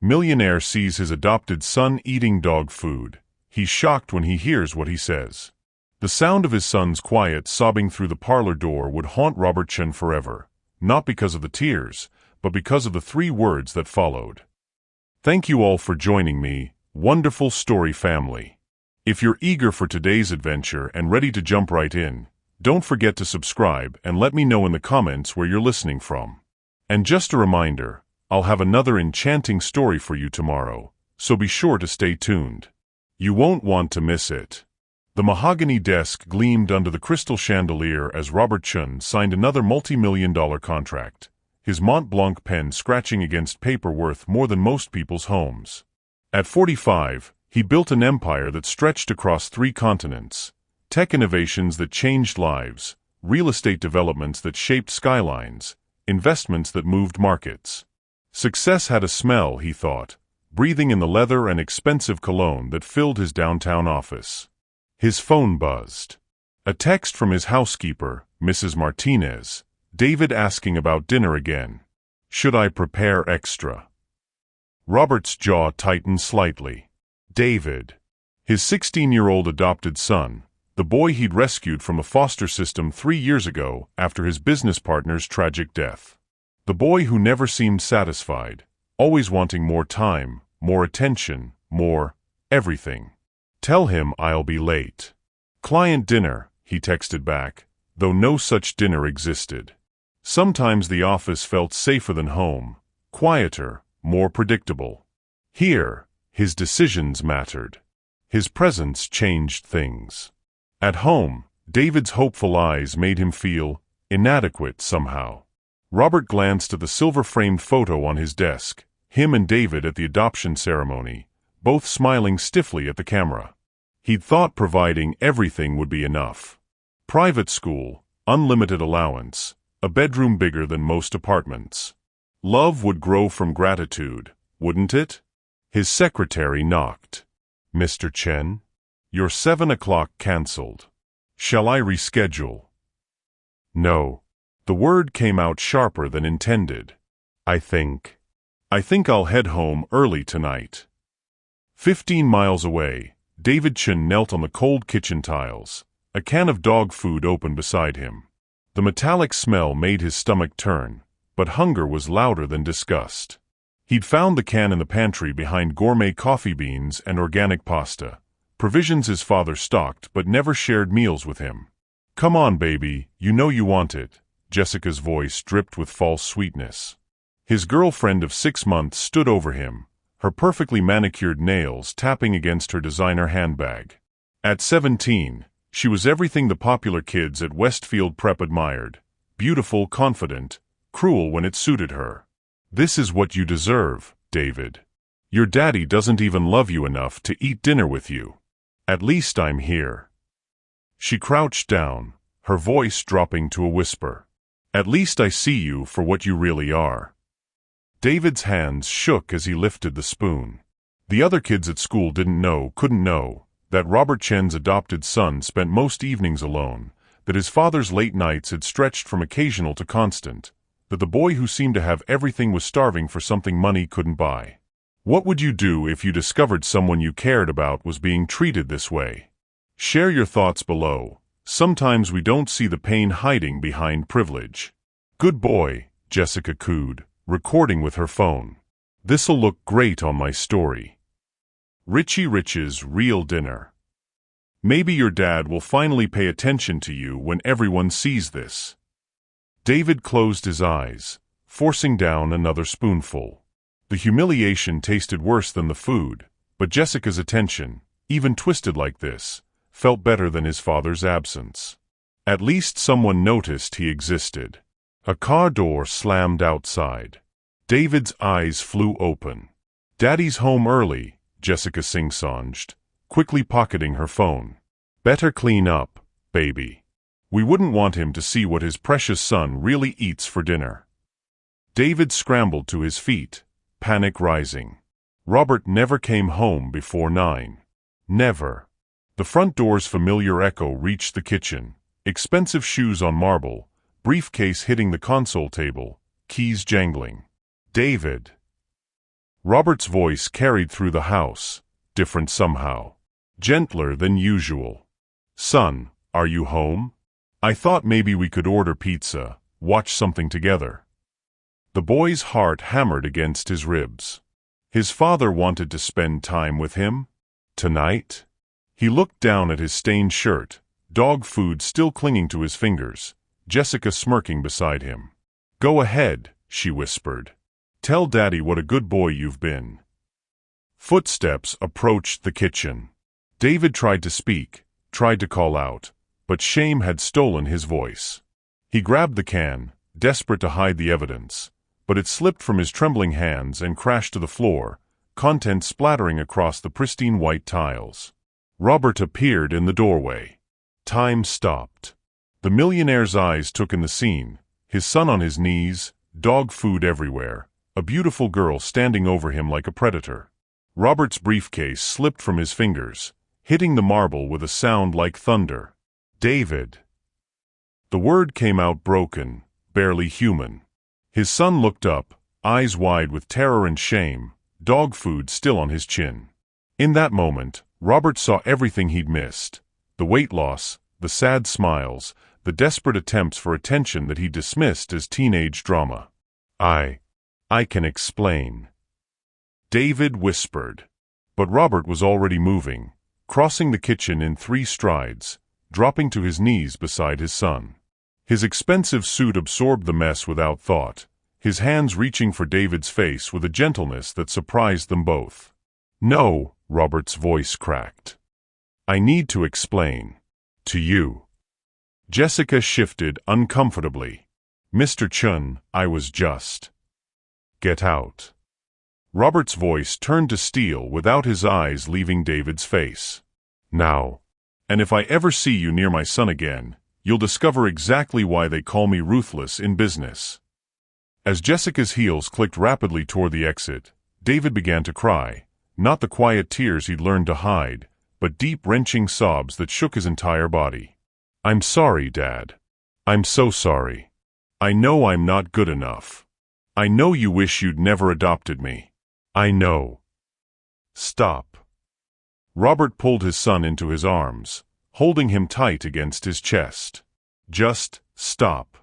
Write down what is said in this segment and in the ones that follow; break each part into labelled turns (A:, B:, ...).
A: Millionaire sees his adopted son eating dog food. He's shocked when he hears what he says. The sound of his son's quiet sobbing through the parlor door would haunt Robert Chen forever, not because of the tears, but because of the 3 words that followed. Thank you all for joining me, wonderful story family. If you're eager for today's adventure and ready to jump right in, don't forget to subscribe and let me know in the comments where you're listening from. And just a reminder, I'll have another enchanting story for you tomorrow, so be sure to stay tuned. You won't want to miss it. The mahogany desk gleamed under the crystal chandelier as Robert Chen signed another multi-million-dollar contract, his Mont Blanc pen scratching against paper worth more than most people's homes. At 45, he built an empire that stretched across 3 continents, tech innovations that changed lives, real estate developments that shaped skylines, investments that moved markets. Success had a smell, he thought, breathing in the leather and expensive cologne that filled his downtown office. His phone buzzed. A text from his housekeeper, Mrs. Martinez, David asking about dinner again. Should I prepare extra? Robert's jaw tightened slightly. David. His 16-year-old adopted son, the boy he'd rescued from a foster system 3 years ago after his business partner's tragic death. The boy who never seemed satisfied, always wanting more time, more attention, more everything. Tell him I'll be late. Client dinner, he texted back, though no such dinner existed. Sometimes the office felt safer than home, quieter, more predictable. Here, his decisions mattered. His presence changed things. At home, David's hopeful eyes made him feel inadequate somehow. Robert glanced at the silver-framed photo on his desk, him and David at the adoption ceremony, both smiling stiffly at the camera. He'd thought providing everything would be enough. Private school, unlimited allowance, a bedroom bigger than most apartments. Love would grow from gratitude, wouldn't it? His secretary knocked. Mr. Chen? Your 7 o'clock cancelled. Shall I reschedule? No. The word came out sharper than intended. I think I'll head home early tonight. 15 miles away, David Chen knelt on the cold kitchen tiles, a can of dog food open beside him. The metallic smell made his stomach turn, but hunger was louder than disgust. He'd found the can in the pantry behind gourmet coffee beans and organic pasta, provisions his father stocked but never shared meals with him. Come on, baby, you know you want it. Jessica's voice dripped with false sweetness. His girlfriend of 6 months stood over him, her perfectly manicured nails tapping against her designer handbag. At 17, she was everything the popular kids at Westfield Prep admired: beautiful, confident, cruel when it suited her. This is what you deserve, David. Your daddy doesn't even love you enough to eat dinner with you. At least I'm here. She crouched down, her voice dropping to a whisper. At least I see you for what you really are. David's hands shook as he lifted the spoon. The other kids at school couldn't know, that Robert Chen's adopted son spent most evenings alone, that his father's late nights had stretched from occasional to constant, that the boy who seemed to have everything was starving for something money couldn't buy. What would you do if you discovered someone you cared about was being treated this way? Share your thoughts below. Sometimes we don't see the pain hiding behind privilege. Good boy, Jessica cooed, recording with her phone. This'll look great on my story. Richie Rich's real dinner. Maybe your dad will finally pay attention to you when everyone sees this. David closed his eyes, forcing down another spoonful. The humiliation tasted worse than the food, but Jessica's attention, even twisted like this, felt better than his father's absence. At least someone noticed he existed. A car door slammed outside. David's eyes flew open. Daddy's home early, Jessica sing-songed, quickly pocketing her phone. Better clean up, baby. We wouldn't want him to see what his precious son really eats for dinner. David scrambled to his feet, panic rising. Robert never came home before 9. Never. The front door's familiar echo reached the kitchen, expensive shoes on marble, briefcase hitting the console table, keys jangling. David. Robert's voice carried through the house, different somehow, gentler than usual. "Son, are you home? I thought maybe we could order pizza, watch something together." The boy's heart hammered against his ribs. His father wanted to spend time with him? Tonight? He looked down at his stained shirt, dog food still clinging to his fingers, Jessica smirking beside him. "Go ahead," she whispered. "Tell Daddy what a good boy you've been." Footsteps approached the kitchen. David tried to speak, tried to call out, but shame had stolen his voice. He grabbed the can, desperate to hide the evidence, but it slipped from his trembling hands and crashed to the floor, contents splattering across the pristine white tiles. Robert appeared in the doorway. Time stopped. The millionaire's eyes took in the scene, his son on his knees, dog food everywhere, a beautiful girl standing over him like a predator. Robert's briefcase slipped from his fingers, hitting the marble with a sound like thunder. "David." The word came out broken, barely human. His son looked up, eyes wide with terror and shame, dog food still on his chin. In that moment, Robert saw everything he'd missed: the weight loss, the sad smiles, the desperate attempts for attention that he dismissed as teenage drama. I can explain," David whispered. But Robert was already moving, crossing the kitchen in 3 strides, dropping to his knees beside his son. His expensive suit absorbed the mess without thought, his hands reaching for David's face with a gentleness that surprised them both. "No," Robert's voice cracked. "I need to explain. To you." Jessica shifted uncomfortably. "Mr. Chun, I was just—" "Get out." Robert's voice turned to steel without his eyes leaving David's face. "Now. And if I ever see you near my son again, you'll discover exactly why they call me ruthless in business." As Jessica's heels clicked rapidly toward the exit, David began to cry, not the quiet tears he'd learned to hide, but deep, wrenching sobs that shook his entire body. "I'm sorry, Dad. I'm so sorry. I know I'm not good enough. I know you wish you'd never adopted me. I know." "Stop." Robert pulled his son into his arms, holding him tight against his chest. "Just stop."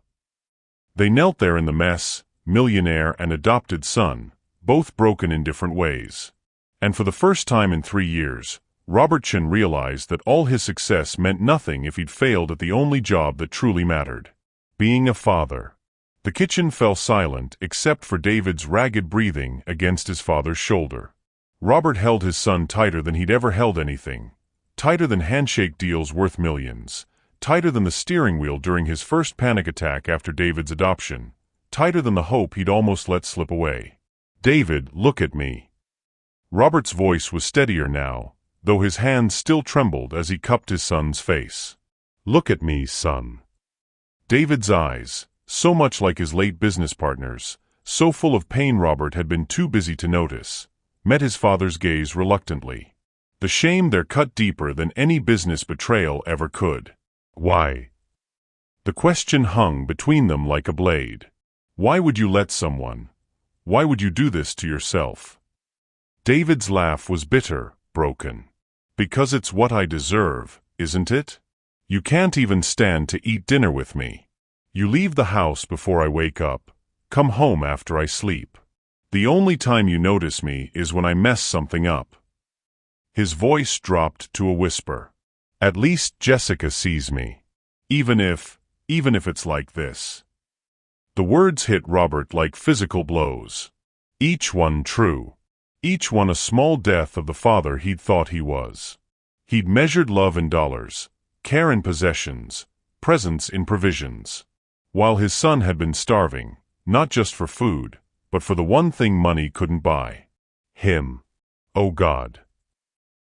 A: They knelt there in the mess, millionaire and adopted son, both broken in different ways. And for the first time in 3 years, Robert Chin realized that all his success meant nothing if he'd failed at the only job that truly mattered: being a father. The kitchen fell silent except for David's ragged breathing against his father's shoulder. Robert held his son tighter than he'd ever held anything, tighter than handshake deals worth millions, tighter than the steering wheel during his first panic attack after David's adoption, tighter than the hope he'd almost let slip away. "David, look at me." Robert's voice was steadier now, though his hands still trembled as he cupped his son's face. "Look at me, son." David's eyes, so much like his late business partner's, so full of pain Robert had been too busy to notice, met his father's gaze reluctantly. The shame there cut deeper than any business betrayal ever could. "Why?" The question hung between them like a blade. "Why would you let someone? Why would you do this to yourself?" David's laugh was bitter, broken. "Because it's what I deserve, isn't it? You can't even stand to eat dinner with me. You leave the house before I wake up, come home after I sleep. The only time you notice me is when I mess something up." His voice dropped to a whisper. "At least Jessica sees me. Even if it's like this." The words hit Robert like physical blows. Each one true. Each one a small death of the father he'd thought he was. He'd measured love in dollars, care in possessions, presence in provisions. While his son had been starving, not just for food, but for the one thing money couldn't buy: him. Oh God.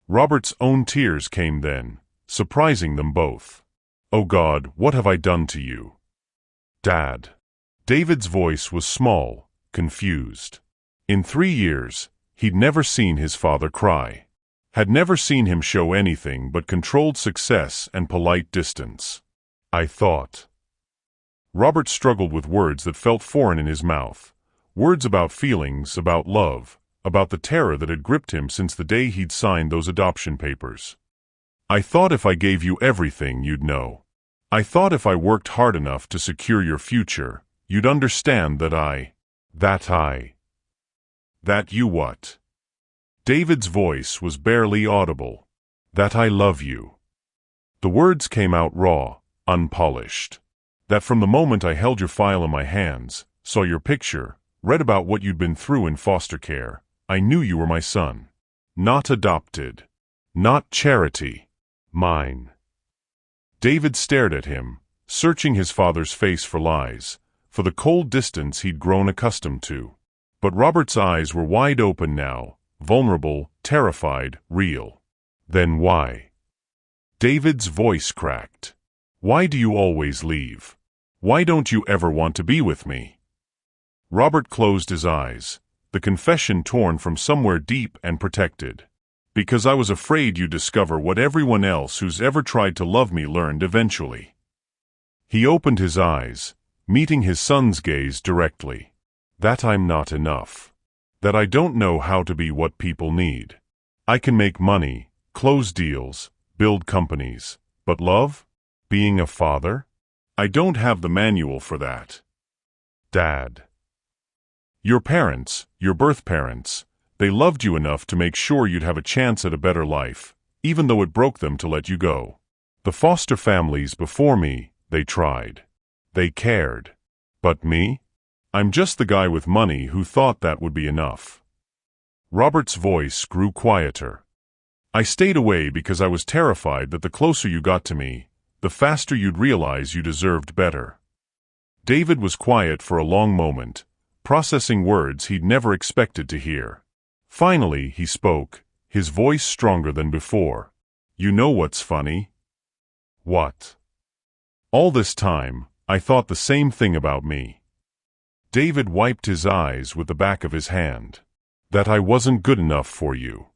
A: Robert's own tears came then, surprising them both. "Oh God, what have I done to you?" "Dad." David's voice was small, confused. In 3 years, he'd never seen his father cry. Had never seen him show anything but controlled success and polite distance. "I thought." Robert struggled with words that felt foreign in his mouth. Words about feelings, about love, about the terror that had gripped him since the day he'd signed those adoption papers. "I thought if I gave you everything, you'd know. I thought if I worked hard enough to secure your future, you'd understand that you what?" David's voice was barely audible. "That I love you." The words came out raw, unpolished. That from the moment I held your file in my hands, saw your picture, read about what you'd been through in foster care, I knew you were my son. Not adopted. Not charity. Mine. David stared at him, searching his father's face for lies, for the cold distance he'd grown accustomed to. But Robert's eyes were wide open now, vulnerable, terrified, real. "Then why?" David's voice cracked. "Why do you always leave? Why don't you ever want to be with me?" Robert closed his eyes, the confession torn from somewhere deep and protected. "Because I was afraid you'd discover what everyone else who's ever tried to love me learned eventually." He opened his eyes, meeting his son's gaze directly. "That I'm not enough. That I don't know how to be what people need. I can make money, close deals, build companies, but love? Being a father? I don't have the manual for that." "Dad. Your parents, your birth parents, they loved you enough to make sure you'd have a chance at a better life, even though it broke them to let you go. The foster families before me, they tried. They cared. But me? I'm just the guy with money who thought that would be enough." Robert's voice grew quieter. "I stayed away because I was terrified that the closer you got to me, the faster you'd realize you deserved better." David was quiet for a long moment, processing words he'd never expected to hear. Finally, he spoke, his voice stronger than before. "You know what's funny?" "What?" "All this time, I thought the same thing about me." David wiped his eyes with the back of his hand. "That I wasn't good enough for you.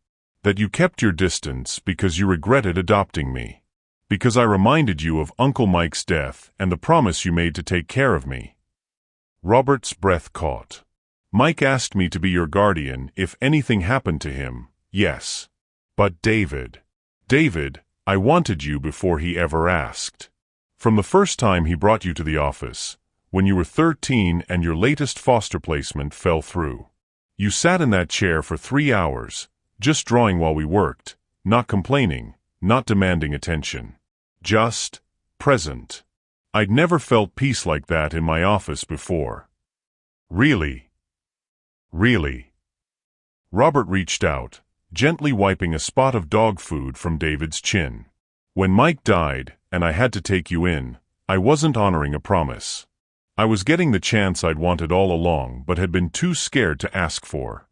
A: That you kept your distance because you regretted adopting me. Because I reminded you of Uncle Mike's death and the promise you made to take care of me." Robert's breath caught. "Mike asked me to be your guardian if anything happened to him, yes. But David, I wanted you before he ever asked. From the first time he brought you to the office, when you were 13 and your latest foster placement fell through. You sat in that chair for 3 hours, just drawing while we worked, not complaining, not demanding attention. Just present. I'd never felt peace like that in my office before." "Really? Really?" Robert reached out, gently wiping a spot of dog food from David's chin. "When Mike died, and I had to take you in, I wasn't honoring a promise. I was getting the chance I'd wanted all along but had been too scared to ask for.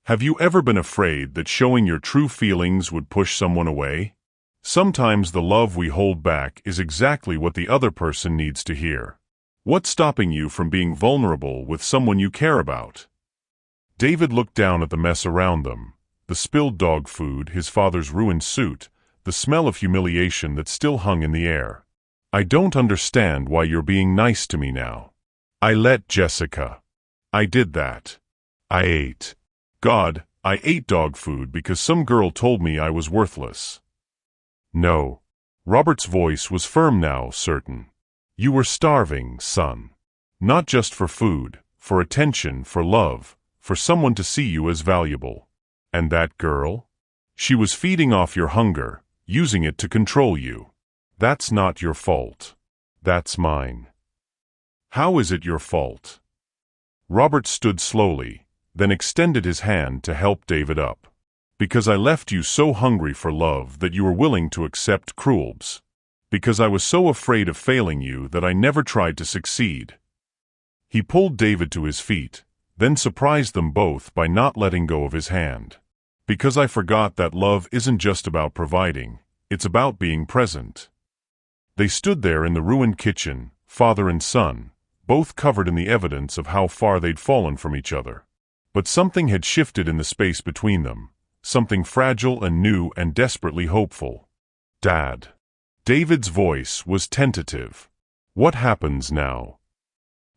A: Have you ever been afraid that showing your true feelings would push someone away? Sometimes the love we hold back is exactly what the other person needs to hear. What's stopping you from being vulnerable with someone you care about?" David looked down at the mess around them, the spilled dog food, his father's ruined suit, the smell of humiliation that still hung in the air. "I don't understand why you're being nice to me now. I let Jessica. I did that. I ate dog food because some girl told me I was worthless." "No." Robert's voice was firm now, certain. "You were starving, son. Not just for food, for attention, for love, for someone to see you as valuable. And that girl? She was feeding off your hunger, using it to control you. That's not your fault. That's mine." "How is it your fault?" Robert stood slowly, then extended his hand to help David up. "Because I left you so hungry for love that you were willing to accept cruelties. Because I was so afraid of failing you that I never tried to succeed." He pulled David to his feet, then surprised them both by not letting go of his hand. "Because I forgot that love isn't just about providing, it's about being present." They stood there in the ruined kitchen, father and son, both covered in the evidence of how far they'd fallen from each other. But something had shifted in the space between them, something fragile and new and desperately hopeful. "Dad." David's voice was tentative. "What happens now?"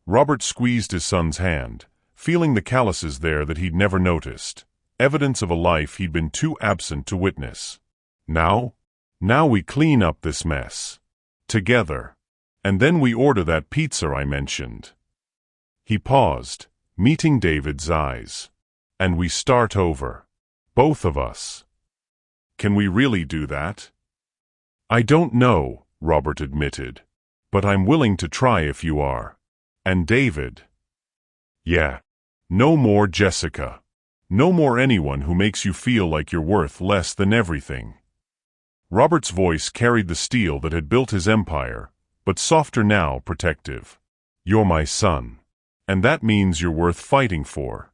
A: Robert squeezed his son's hand, feeling the calluses there that he'd never noticed, evidence of a life he'd been too absent to witness. Now we clean up this mess. Together. And then we order that pizza I mentioned. He paused, meeting David's eyes. And we start over. Both of us. Can we really do that? I don't know, Robert admitted. But I'm willing to try if you are. And David. Yeah. No more Jessica. No more anyone who makes you feel like you're worth less than everything. Robert's voice carried the steel that had built his empire, but softer now, protective. You're my son. And that means you're worth fighting for.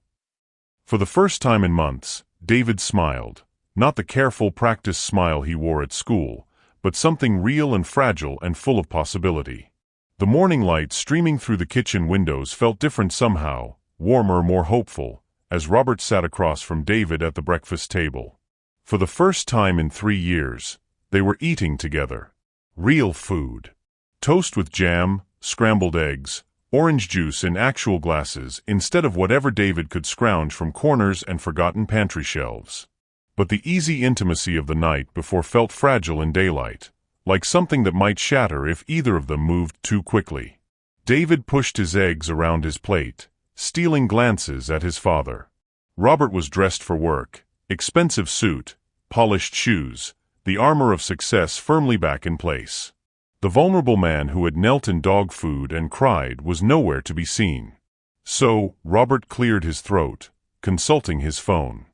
A: For the first time in months, David smiled, not the careful practiced smile he wore at school, but something real and fragile and full of possibility. The morning light streaming through the kitchen windows felt different somehow, warmer, more hopeful, as Robert sat across from David at the breakfast table. For the first time in 3 years, they were eating together. Real food. Toast with jam, scrambled eggs, orange juice in actual glasses instead of whatever David could scrounge from corners and forgotten pantry shelves. But the easy intimacy of the night before felt fragile in daylight, like something that might shatter if either of them moved too quickly. David pushed his eggs around his plate, stealing glances at his father. Robert was dressed for work, expensive suit, polished shoes, the armor of success firmly back in place. The vulnerable man who had knelt in dog food and cried was nowhere to be seen. So, Robert cleared his throat, consulting his phone.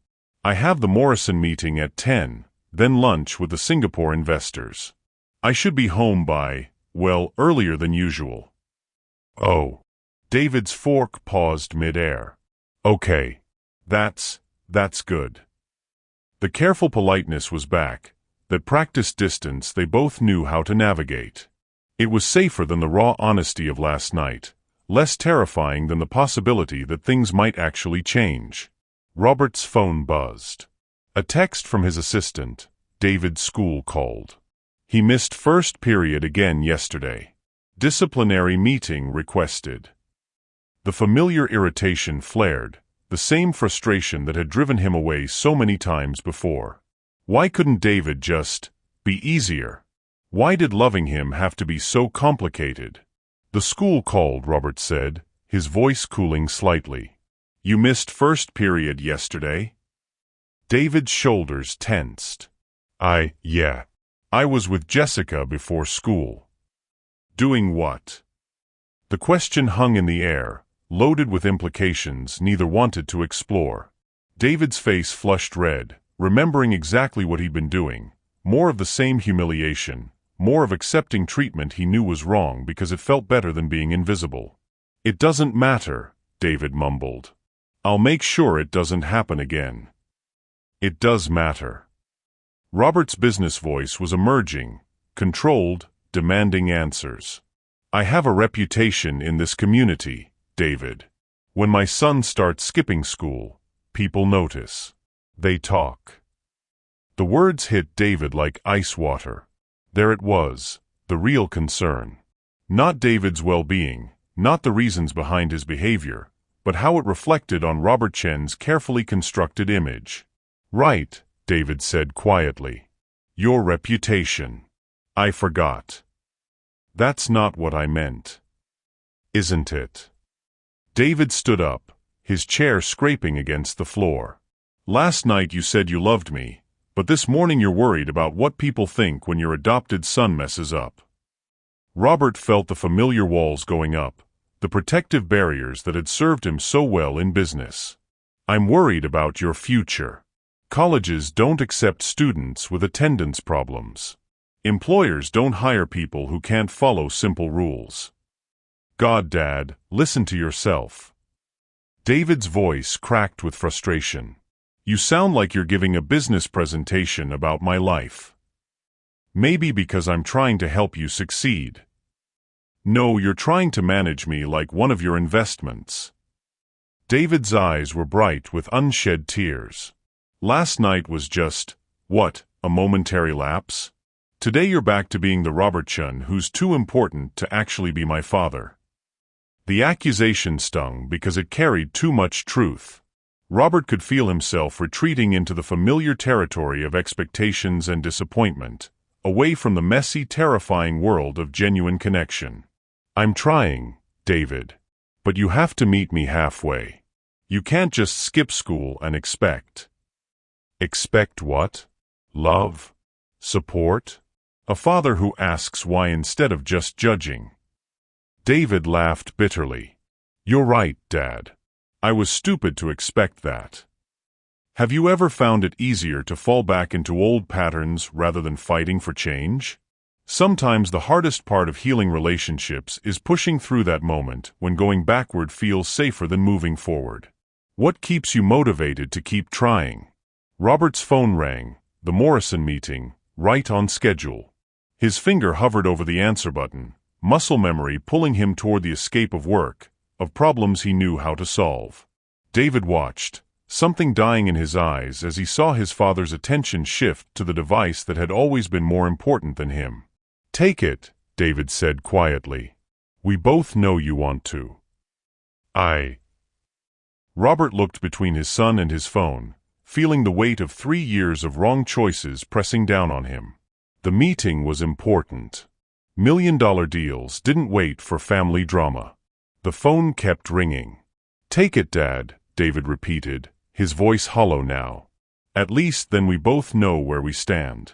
A: I have the Morrison meeting at 10, then lunch with the Singapore investors. I should be home by, well, earlier than usual. Oh. David's fork paused mid-air. Okay. That's good. The careful politeness was back, that practiced distance they both knew how to navigate. It was safer than the raw honesty of last night, less terrifying than the possibility that things might actually change. Robert's phone buzzed. A text from his assistant, David's school, called. He missed first period again yesterday. Disciplinary meeting requested. The familiar irritation flared, the same frustration that had driven him away so many times before. Why couldn't David just be easier? Why did loving him have to be so complicated? The school called, Robert said, his voice cooling slightly. You missed first period yesterday? David's shoulders tensed. Yeah. I was with Jessica before school. Doing what? The question hung in the air, loaded with implications neither wanted to explore. David's face flushed red, remembering exactly what he'd been doing, more of the same humiliation, more of accepting treatment he knew was wrong because it felt better than being invisible. It doesn't matter, David mumbled. I'll make sure it doesn't happen again. It does matter. Robert's business voice was emerging, controlled, demanding answers. I have a reputation in this community, David. When my son starts skipping school, people notice. They talk. The words hit David like ice water. There it was, the real concern. Not David's well-being, not the reasons behind his behavior, but how it reflected on Robert Chen's carefully constructed image. Right, David said quietly. Your reputation. I forgot. That's not what I meant. Isn't it? David stood up, his chair scraping against the floor. Last night you said you loved me, but this morning you're worried about what people think when your adopted son messes up. Robert felt the familiar walls going up, the protective barriers that had served him so well in business. I'm worried about your future. Colleges don't accept students with attendance problems. Employers don't hire people who can't follow simple rules. God, Dad, listen to yourself. David's voice cracked with frustration. You sound like you're giving a business presentation about my life. Maybe because I'm trying to help you succeed. No, you're trying to manage me like one of your investments. David's eyes were bright with unshed tears. Last night was just, what, a momentary lapse? Today you're back to being the Robert Chen who's too important to actually be my father. The accusation stung because it carried too much truth. Robert could feel himself retreating into the familiar territory of expectations and disappointment, away from the messy, terrifying world of genuine connection. "I'm trying, David. But you have to meet me halfway. You can't just skip school and expect." "Expect what? Love? Support? A father who asks why instead of just judging." David laughed bitterly. "You're right, Dad. I was stupid to expect that." Have you ever found it easier to fall back into old patterns rather than fighting for change? Sometimes the hardest part of healing relationships is pushing through that moment when going backward feels safer than moving forward. What keeps you motivated to keep trying? Robert's phone rang, the Morrison meeting, right on schedule. His finger hovered over the answer button, muscle memory pulling him toward the escape of work, of problems he knew how to solve. David watched, something dying in his eyes as he saw his father's attention shift to the device that had always been more important than him. "Take it," David said quietly. "We both know you want to." Robert looked between his son and his phone, feeling the weight of 3 years of wrong choices pressing down on him. The meeting was important. $1 million deals didn't wait for family drama. The phone kept ringing. "Take it, Dad," David repeated, his voice hollow now. "At least then we both know where we stand."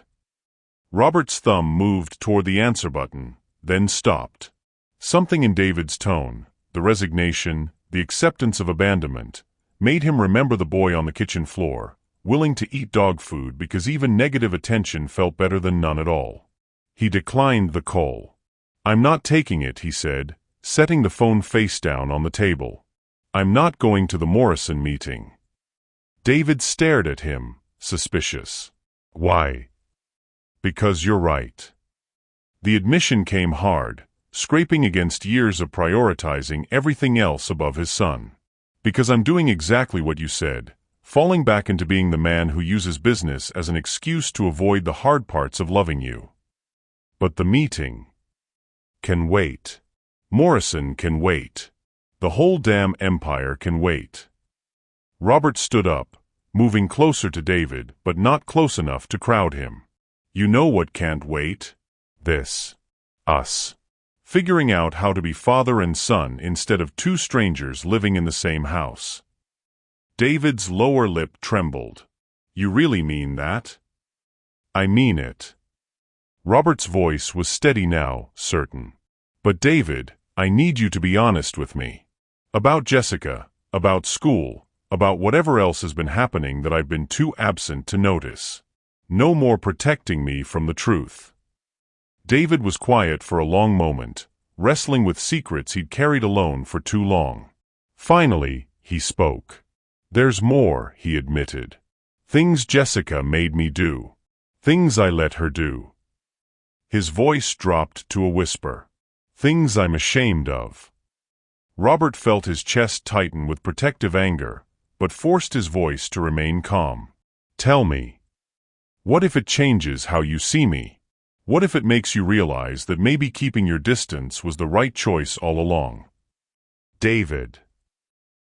A: Robert's thumb moved toward the answer button, then stopped. Something in David's tone, the resignation, the acceptance of abandonment, made him remember the boy on the kitchen floor, willing to eat dog food because even negative attention felt better than none at all. He declined the call. "I'm not taking it," he said, setting the phone face down on the table. "I'm not going to the Morrison meeting." David stared at him, suspicious. "Why?" "Because you're right." The admission came hard, scraping against years of prioritizing everything else above his son. "Because I'm doing exactly what you said, falling back into being the man who uses business as an excuse to avoid the hard parts of loving you." "But the meeting can wait. Morrison can wait. The whole damn empire can wait." Robert stood up, moving closer to David, but not close enough to crowd him. "You know what can't wait? This. Us. Figuring out how to be father and son instead of two strangers living in the same house." David's lower lip trembled. "You really mean that?" "I mean it." Robert's voice was steady now, certain. "But David, I need you to be honest with me. About Jessica, about school, about whatever else has been happening that I've been too absent to notice. No more protecting me from the truth." David was quiet for a long moment, wrestling with secrets he'd carried alone for too long. Finally, he spoke. "There's more," he admitted. "Things Jessica made me do. Things I let her do." His voice dropped to a whisper. "Things I'm ashamed of." Robert felt his chest tighten with protective anger, but forced his voice to remain calm. "Tell me. What if it changes how you see me? What if it makes you realize that maybe keeping your distance was the right choice all along?" "David."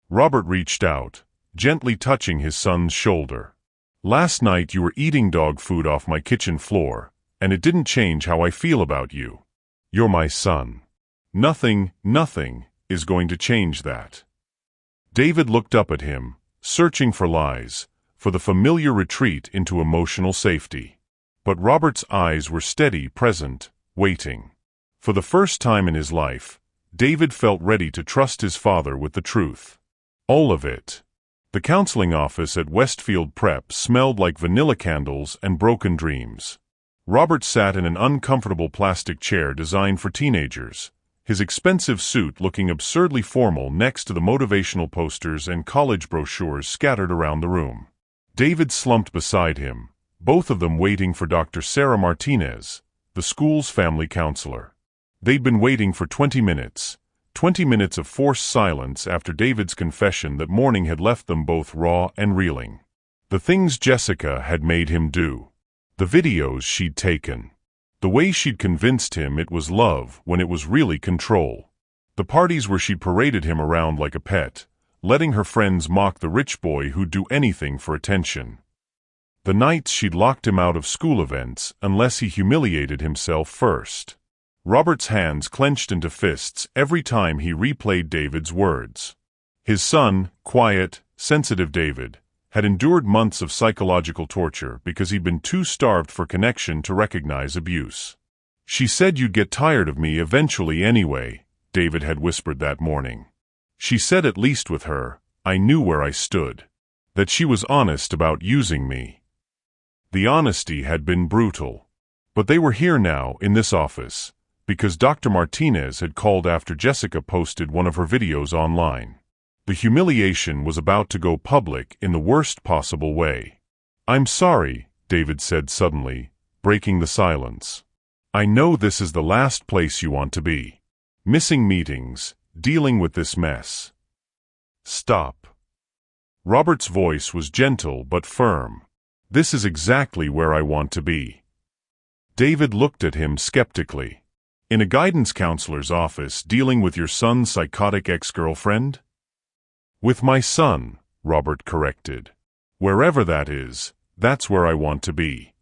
A: Robert reached out, gently touching his son's shoulder. "Last night you were eating dog food off my kitchen floor, and it didn't change how I feel about you. You're my son. Nothing is going to change that." David looked up at him, searching for lies, for the familiar retreat into emotional safety. But Robert's eyes were steady, present, waiting. For the first time in his life, David felt ready to trust his father with the truth. All of it. The counseling office at Westfield Prep smelled like vanilla candles and broken dreams. Robert sat in an uncomfortable plastic chair designed for teenagers, his expensive suit looking absurdly formal next to the motivational posters and college brochures scattered around the room. David slumped beside him, both of them waiting for Dr. Sarah Martinez, the school's family counselor. They'd been waiting for 20 minutes, 20 minutes of forced silence after David's confession that morning had left them both raw and reeling. The things Jessica had made him do. The videos she'd taken. The way she'd convinced him it was love when it was really control. The parties where she paraded him around like a pet, letting her friends mock the rich boy who'd do anything for attention. The nights she'd locked him out of school events unless he humiliated himself first. Robert's hands clenched into fists every time he replayed David's words. His son, quiet, sensitive David, had endured months of psychological torture because he'd been too starved for connection to recognize abuse. "She said you'd get tired of me eventually anyway," David had whispered that morning. "She said at least with her, I knew where I stood. That she was honest about using me." The honesty had been brutal. But they were here now, in this office, because Dr. Martinez had called after Jessica posted one of her videos online. The humiliation was about to go public in the worst possible way. "I'm sorry," David said suddenly, breaking the silence. "I know this is the last place you want to be. Missing meetings, dealing with this mess. Stop." Robert's voice was gentle but firm. "This is exactly where I want to be." David looked at him skeptically. "In a guidance counselor's office dealing with your son's psychotic ex-girlfriend?" "With my son," Robert corrected. "Wherever that is, that's where I want to be."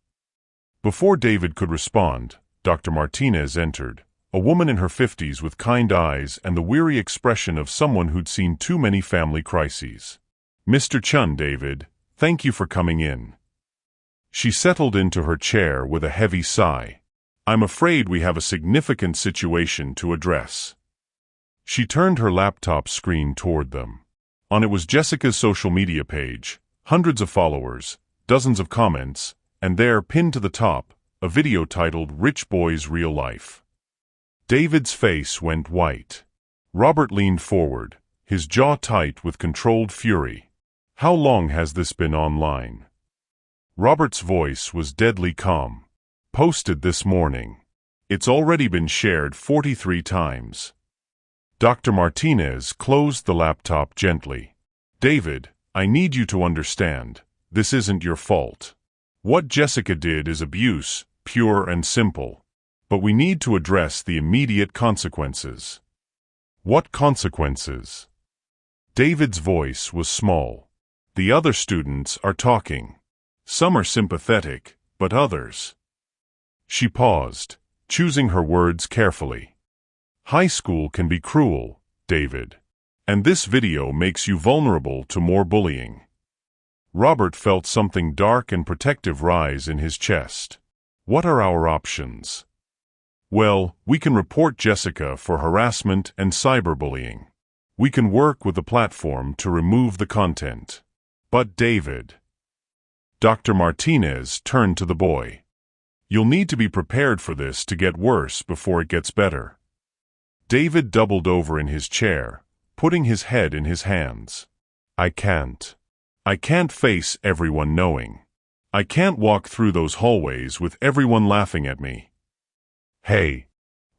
A: Before David could respond, Dr. Martinez entered, a woman in her 50s with kind eyes and the weary expression of someone who'd seen too many family crises. "Mr. Chun, David, thank you for coming in." She settled into her chair with a heavy sigh. "I'm afraid we have a significant situation to address." She turned her laptop screen toward them. On it was Jessica's social media page, hundreds of followers, dozens of comments, and there, pinned to the top, a video titled "Rich Boy's Real Life." David's face went white. Robert leaned forward, his jaw tight with controlled fury. "How long has this been online?" Robert's voice was deadly calm. "Posted this morning. It's already been shared 43 times. Dr. Martinez closed the laptop gently. "David, I need you to understand, this isn't your fault. What Jessica did is abuse, pure and simple. But we need to address the immediate consequences." "What consequences?" David's voice was small. "The other students are talking. Some are sympathetic, but others—" She paused, choosing her words carefully. "High school can be cruel, David. And this video makes you vulnerable to more bullying." Robert felt something dark and protective rise in his chest. "What are our options?" "Well, we can report Jessica for harassment and cyberbullying. We can work with the platform to remove the content." "But David—" Dr. Martinez turned to the boy. "You'll need to be prepared for this to get worse before it gets better." David doubled over in his chair, putting his head in his hands. I can't face everyone knowing. I can't walk through those hallways with everyone laughing at me." "Hey."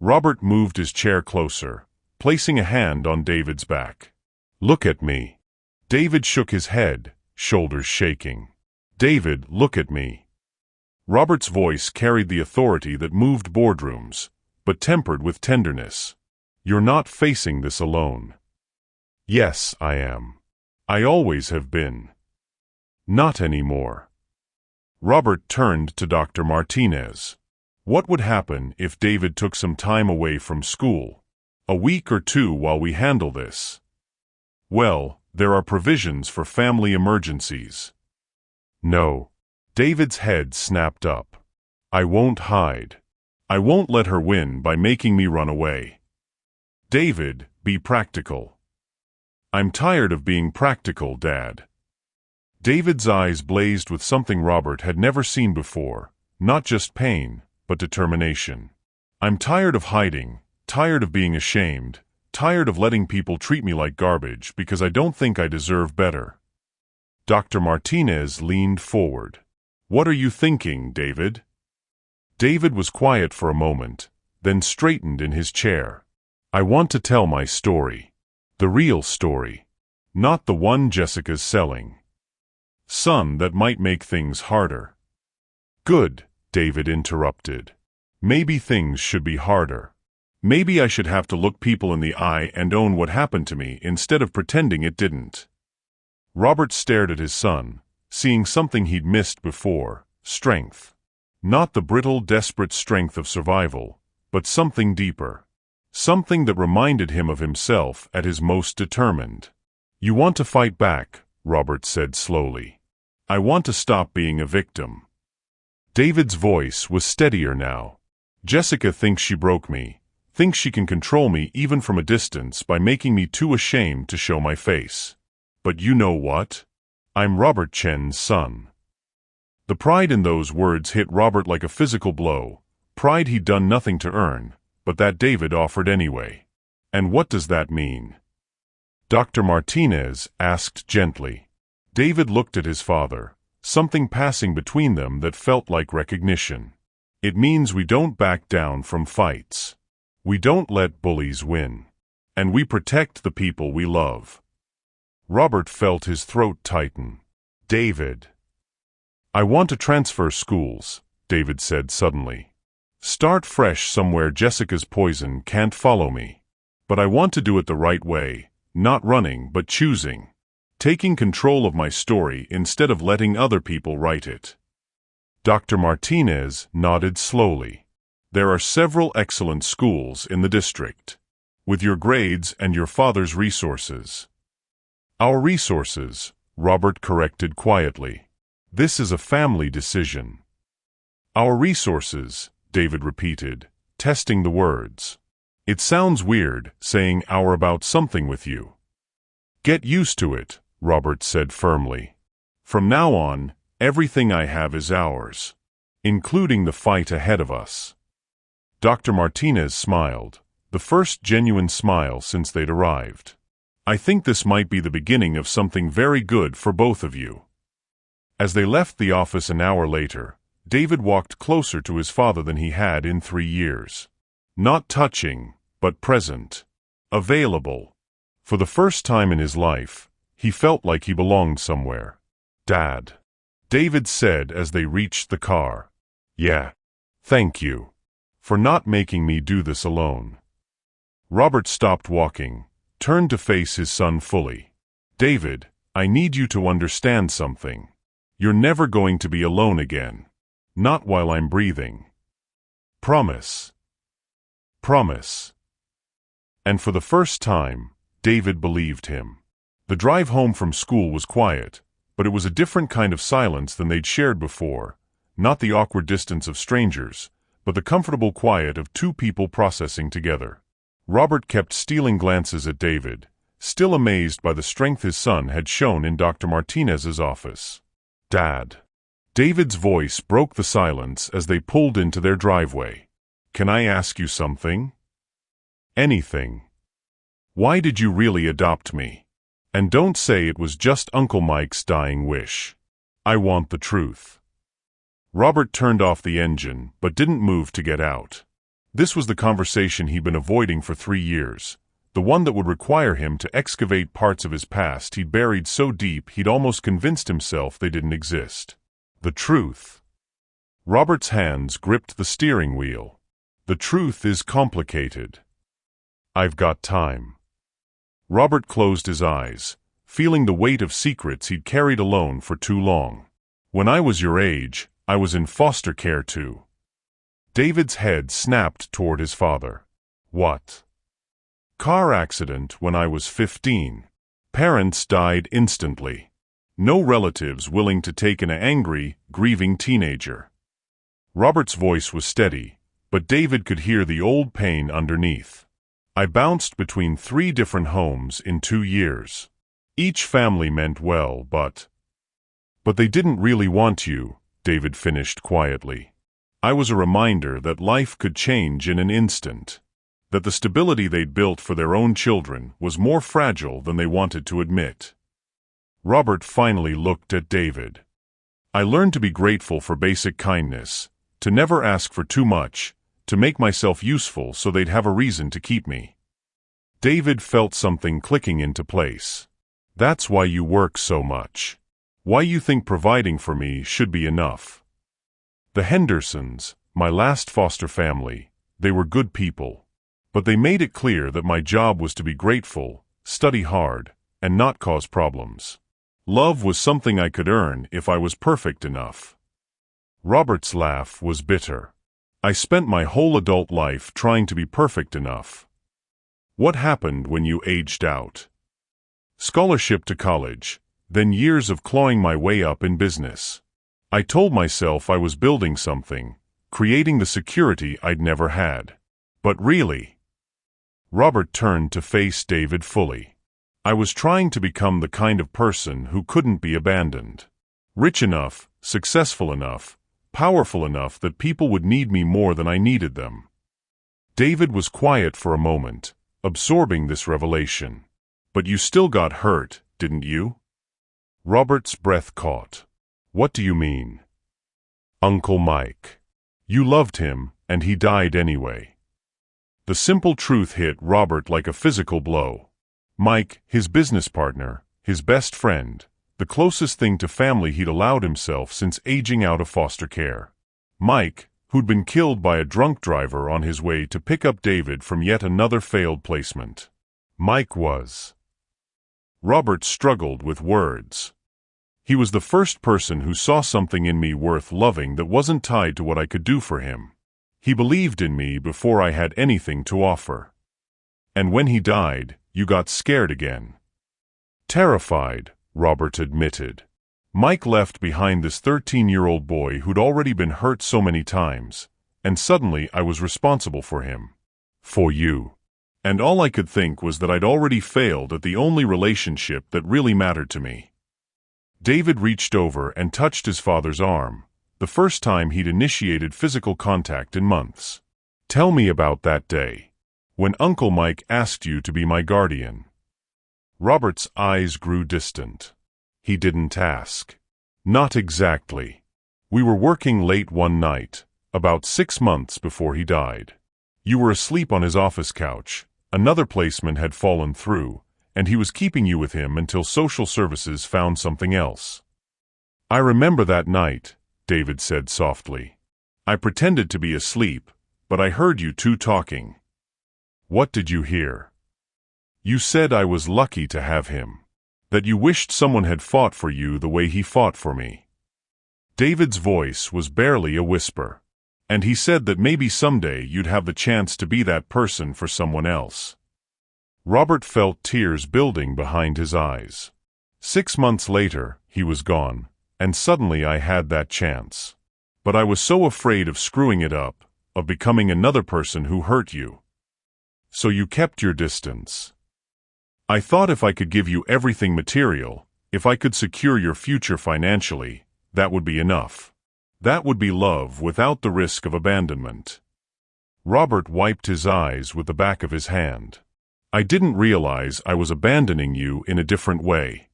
A: Robert moved his chair closer, placing a hand on David's back. "Look at me." David shook his head, shoulders shaking. "David, look at me." Robert's voice carried the authority that moved boardrooms, but tempered with tenderness. "You're not facing this alone." "Yes, I am. I always have been." "Not anymore." Robert turned to Dr. Martinez. "What would happen if David took some time away from school? A week or two while we handle this?" "Well, there are provisions for family emergencies." "No." David's head snapped up. "I won't hide. I won't let her win by making me run away." "David, be practical." "I'm tired of being practical, Dad." David's eyes blazed with something Robert had never seen before, not just pain, but determination. "I'm tired of hiding, tired of being ashamed, tired of letting people treat me like garbage because I don't think I deserve better." Dr. Martinez leaned forward. "What are you thinking, David?" David was quiet for a moment, then straightened in his chair. "I want to tell my story. The real story. Not the one Jessica's selling. Some that might make things harder." "Good," David interrupted. "Maybe things should be harder." Maybe I should have to look people in the eye and own what happened to me instead of pretending it didn't. Robert stared at his son, seeing something he'd missed before: strength. Not the brittle, desperate strength of survival, but something deeper. Something that reminded him of himself at his most determined. "You want to fight back," Robert said slowly. "I want to stop being a victim." David's voice was steadier now. "Jessica thinks she broke me, thinks she can control me even from a distance by making me too ashamed to show my face. But you know what? I'm Robert Chen's son." The pride in those words hit Robert like a physical blow, pride he'd done nothing to earn, but that David offered anyway. "And what does that mean?" Dr. Martinez asked gently. David looked at his father, something passing between them that felt like recognition. "It means we don't back down from fights. We don't let bullies win. And we protect the people we love." Robert felt his throat tighten. "David." "I want to transfer schools," David said suddenly. "Start fresh somewhere Jessica's poison can't follow me. But I want to do it the right way, not running but choosing. Taking control of my story instead of letting other people write it." Dr. Martinez nodded slowly. "There are several excellent schools in the district. With your grades and your father's resources." "Our resources," Robert corrected quietly. "This is a family decision." "Our resources," David repeated, testing the words. "It sounds weird, saying our about something with you." "Get used to it," Robert said firmly. "From now on, everything I have is ours, including the fight ahead of us." Dr. Martinez smiled, the first genuine smile since they'd arrived. "I think this might be the beginning of something very good for both of you." As they left the office an hour later, David walked closer to his father than he had in 3 years. Not touching, but present. Available. For the first time in his life, he felt like he belonged somewhere. "Dad," David said as they reached the car. "Yeah. Thank you. For not making me do this alone." Robert stopped walking, turned to face his son fully. "David, I need you to understand something. You're never going to be alone again. Not while I'm breathing. Promise. Promise." And for the first time, David believed him. The drive home from school was quiet, but it was a different kind of silence than they'd shared before, not the awkward distance of strangers, but the comfortable quiet of two people processing together. Robert kept stealing glances at David, still amazed by the strength his son had shown in Dr. Martinez's office. "Dad." David's voice broke the silence as they pulled into their driveway. "Can I ask you something?" "Anything." "Why did you really adopt me? And don't say it was just Uncle Mike's dying wish. I want the truth." Robert turned off the engine, but didn't move to get out. This was the conversation he'd been avoiding for 3 years, the one that would require him to excavate parts of his past he'd buried so deep he'd almost convinced himself they didn't exist. The truth. Robert's hands gripped the steering wheel. "The truth is complicated. I've got time." Robert closed his eyes, feeling the weight of secrets he'd carried alone for too long. "When I was your age, I was in foster care too." David's head snapped toward his father. "What?" "Car accident when I was 15. Parents died instantly. No relatives willing to take an angry, grieving teenager." Robert's voice was steady, but David could hear the old pain underneath. "I bounced between 3 different homes in 2 years. Each family meant well, but they didn't really want you," David finished quietly. "I was a reminder that life could change in an instant, that the stability they'd built for their own children was more fragile than they wanted to admit." Robert finally looked at David. "I learned to be grateful for basic kindness, to never ask for too much, to make myself useful so they'd have a reason to keep me." David felt something clicking into place. "That's why you work so much. Why you think providing for me should be enough. The Hendersons, my last foster family, they were good people. But they made it clear that my job was to be grateful, study hard, and not cause problems. Love was something I could earn if I was perfect enough. Robert's laugh was bitter. I spent my whole adult life trying to be perfect enough. What happened when you aged out? Scholarship to college, then years of clawing my way up in business. I told myself I was building something, creating the security I'd never had. But really? Robert turned to face David fully. I was trying to become the kind of person who couldn't be abandoned. Rich enough, successful enough, powerful enough that people would need me more than I needed them. David was quiet for a moment, absorbing this revelation. But you still got hurt, didn't you? Robert's breath caught. What do you mean? Uncle Mike. You loved him, and he died anyway. The simple truth hit Robert like a physical blow. Mike, his business partner, his best friend, the closest thing to family he'd allowed himself since aging out of foster care. Mike, who'd been killed by a drunk driver on his way to pick up David from yet another failed placement. Mike was. Robert struggled with words. He was the first person who saw something in me worth loving that wasn't tied to what I could do for him. He believed in me before I had anything to offer. And when he died, you got scared again. Terrified, Robert admitted. Mike left behind this 13-year-old boy who'd already been hurt so many times, and suddenly I was responsible for him. For you. And all I could think was that I'd already failed at the only relationship that really mattered to me. David reached over and touched his father's arm, the first time he'd initiated physical contact in months. Tell me about that day, when Uncle Mike asked you to be my guardian. Robert's eyes grew distant. He didn't ask. Not exactly. We were working late one night, about 6 months before he died. You were asleep on his office couch, another placement had fallen through, and he was keeping you with him until social services found something else. I remember that night, David said softly. I pretended to be asleep, but I heard you two talking. What did you hear? You said I was lucky to have him. That you wished someone had fought for you the way he fought for me. David's voice was barely a whisper. And he said that maybe someday you'd have the chance to be that person for someone else. Robert felt tears building behind his eyes. 6 months later, he was gone, and suddenly I had that chance. But I was so afraid of screwing it up, of becoming another person who hurt you. So you kept your distance. I thought if I could give you everything material, if I could secure your future financially, that would be enough. That would be love without the risk of abandonment. Robert wiped his eyes with the back of his hand. I didn't realize I was abandoning you in a different way.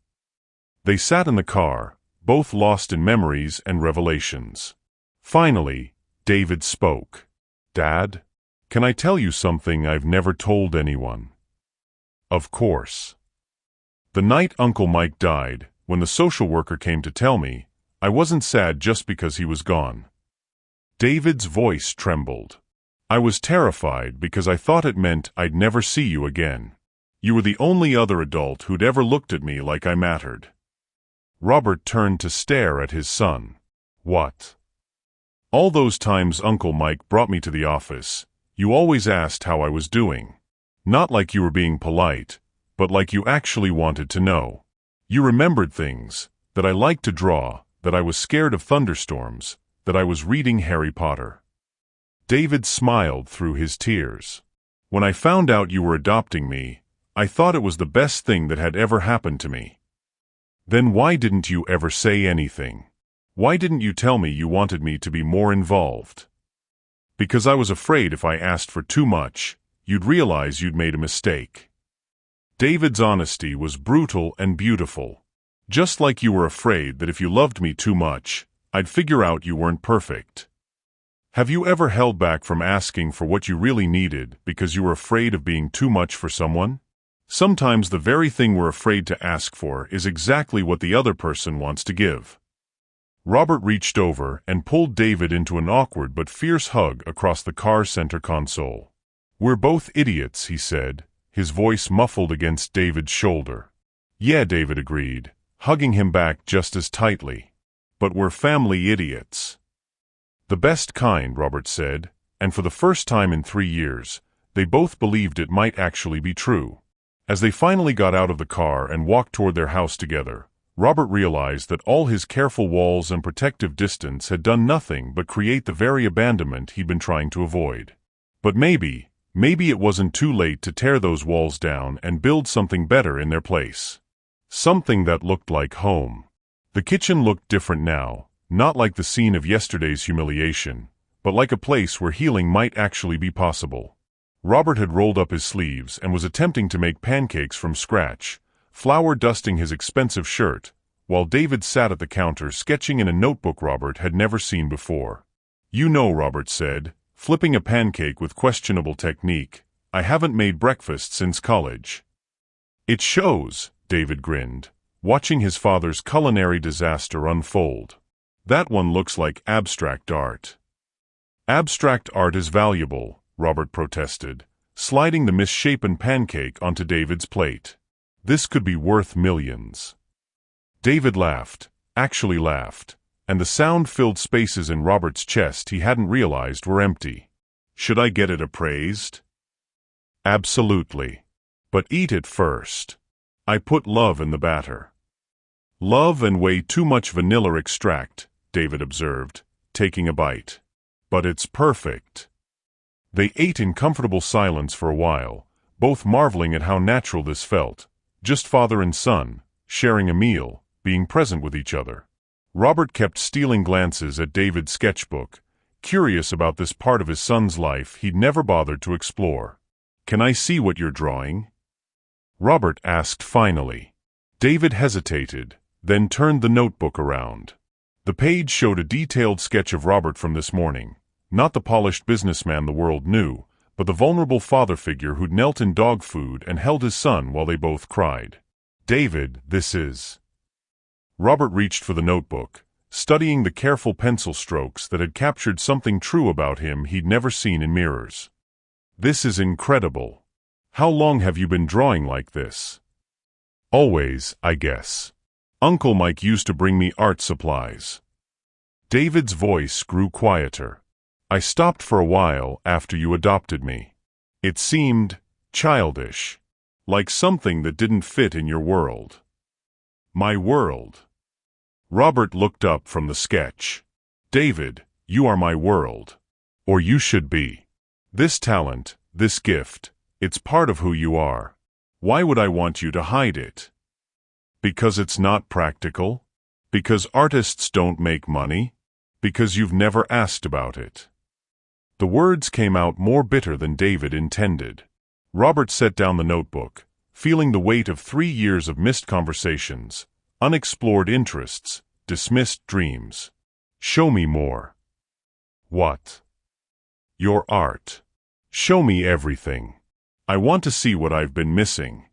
A: They sat in the car, both lost in memories and revelations. Finally, David spoke. Dad, can I tell you something I've never told anyone? Of course. The night Uncle Mike died, when the social worker came to tell me, I wasn't sad just because he was gone. David's voice trembled. I was terrified because I thought it meant I'd never see you again. You were the only other adult who'd ever looked at me like I mattered. Robert turned to stare at his son. What? All those times Uncle Mike brought me to the office, you always asked how I was doing. Not like you were being polite, but like you actually wanted to know. You remembered things, that I liked to draw, that I was scared of thunderstorms, that I was reading Harry Potter. David smiled through his tears. When I found out you were adopting me, I thought it was the best thing that had ever happened to me. Then why didn't you ever say anything? Why didn't you tell me you wanted me to be more involved? Because I was afraid if I asked for too much, you'd realize you'd made a mistake. David's honesty was brutal and beautiful. Just like you were afraid that if you loved me too much, I'd figure out you weren't perfect. Have you ever held back from asking for what you really needed because you were afraid of being too much for someone? Sometimes the very thing we're afraid to ask for is exactly what the other person wants to give. Robert reached over and pulled David into an awkward but fierce hug across the car's center console. "We're both idiots," he said, his voice muffled against David's shoulder. "Yeah," David agreed, hugging him back just as tightly. "But we're family idiots." "The best kind," Robert said, and for the first time in 3 years, they both believed it might actually be true. As they finally got out of the car and walked toward their house together, Robert realized that all his careful walls and protective distance had done nothing but create the very abandonment he'd been trying to avoid. But maybe it wasn't too late to tear those walls down and build something better in their place. Something that looked like home. The kitchen looked different now, not like the scene of yesterday's humiliation, but like a place where healing might actually be possible. Robert had rolled up his sleeves and was attempting to make pancakes from scratch, flour dusting his expensive shirt, while David sat at the counter sketching in a notebook Robert had never seen before. "You know," Robert said, flipping a pancake with questionable technique, "I haven't made breakfast since college." "It shows," David grinned, watching his father's culinary disaster unfold. "That one looks like abstract art." "Abstract art is valuable," Robert protested, sliding the misshapen pancake onto David's plate. "This could be worth millions." David laughed, actually laughed, and the sound-filled spaces in Robert's chest he hadn't realized were empty. "Should I get it appraised?" "Absolutely. But eat it first. I put love in the batter." "Love and way too much vanilla extract," David observed, taking a bite. "But it's perfect." They ate in comfortable silence for a while, both marveling at how natural this felt, just father and son, sharing a meal, being present with each other. Robert kept stealing glances at David's sketchbook, curious about this part of his son's life he'd never bothered to explore. "Can I see what you're drawing?" Robert asked finally. David hesitated, then turned the notebook around. The page showed a detailed sketch of Robert from this morning. Not the polished businessman the world knew, but the vulnerable father figure who'd knelt in dog food and held his son while they both cried. "David, this is—" Robert reached for the notebook, studying the careful pencil strokes that had captured something true about him he'd never seen in mirrors. "This is incredible. How long have you been drawing like this?" "Always, I guess. Uncle Mike used to bring me art supplies." David's voice grew quieter. "I stopped for a while after you adopted me. It seemed childish, like something that didn't fit in your world." "My world?" Robert looked up from the sketch. "David, you are my world. Or you should be. This talent, this gift, it's part of who you are. Why would I want you to hide it?" "Because it's not practical? Because artists don't make money? Because you've never asked about it?" The words came out more bitter than David intended. Robert set down the notebook, feeling the weight of 3 years of missed conversations, unexplored interests, dismissed dreams. "Show me more." "What?" "Your art. Show me everything. I want to see what I've been missing."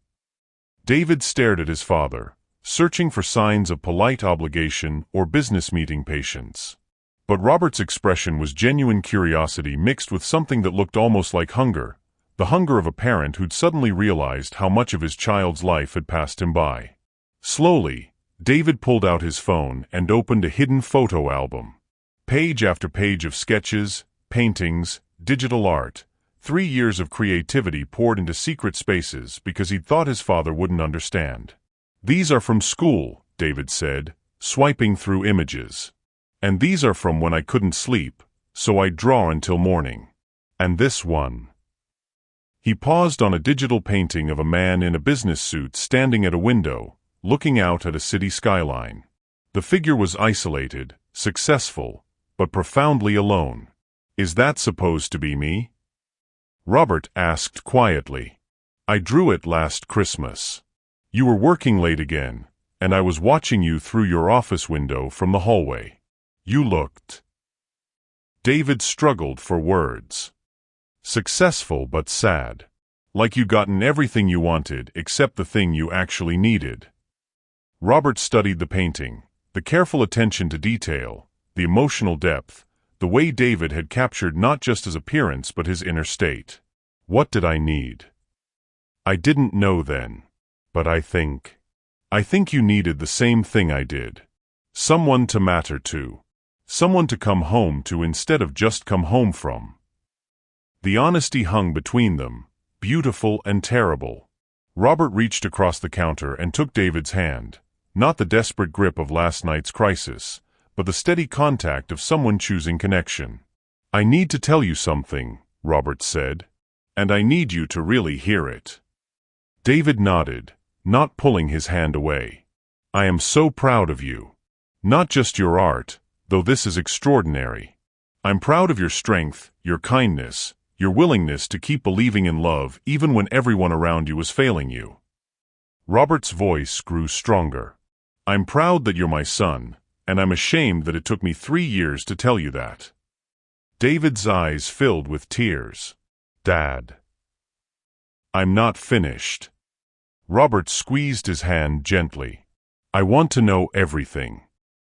A: David stared at his father, searching for signs of polite obligation or business meeting patience. But Robert's expression was genuine curiosity mixed with something that looked almost like hunger, the hunger of a parent who'd suddenly realized how much of his child's life had passed him by. Slowly, David pulled out his phone and opened a hidden photo album. Page after page of sketches, paintings, digital art, 3 years of creativity poured into secret spaces because he'd thought his father wouldn't understand. "These are from school," David said, swiping through images. "And these are from when I couldn't sleep, so I'd draw until morning. And this one." He paused on a digital painting of a man in a business suit standing at a window, looking out at a city skyline. The figure was isolated, successful, but profoundly alone. "Is that supposed to be me?" Robert asked quietly. "I drew it last Christmas. You were working late again, and I was watching you through your office window from the hallway. You looked—" David struggled for words. "Successful but sad. Like you'd gotten everything you wanted except the thing you actually needed." Robert studied the painting, the careful attention to detail, the emotional depth, the way David had captured not just his appearance but his inner state. What did I need? I didn't know then. But I think you needed the same thing I did. Someone to matter to. Someone to come home to instead of just come home from. The honesty hung between them, beautiful and terrible. Robert reached across the counter and took David's hand, not the desperate grip of last night's crisis, but the steady contact of someone choosing connection. I need to tell you something, Robert said, and I need you to really hear it. David nodded, not pulling his hand away. I am so proud of you. Not just your art, though this is extraordinary. I'm proud of your strength, your kindness, your willingness to keep believing in love even when everyone around you is failing you. Robert's voice grew stronger. I'm proud that you're my son, and I'm ashamed that it took me 3 years to tell you that. David's eyes filled with tears. Dad. I'm not finished. Robert squeezed his hand gently. I want to know everything.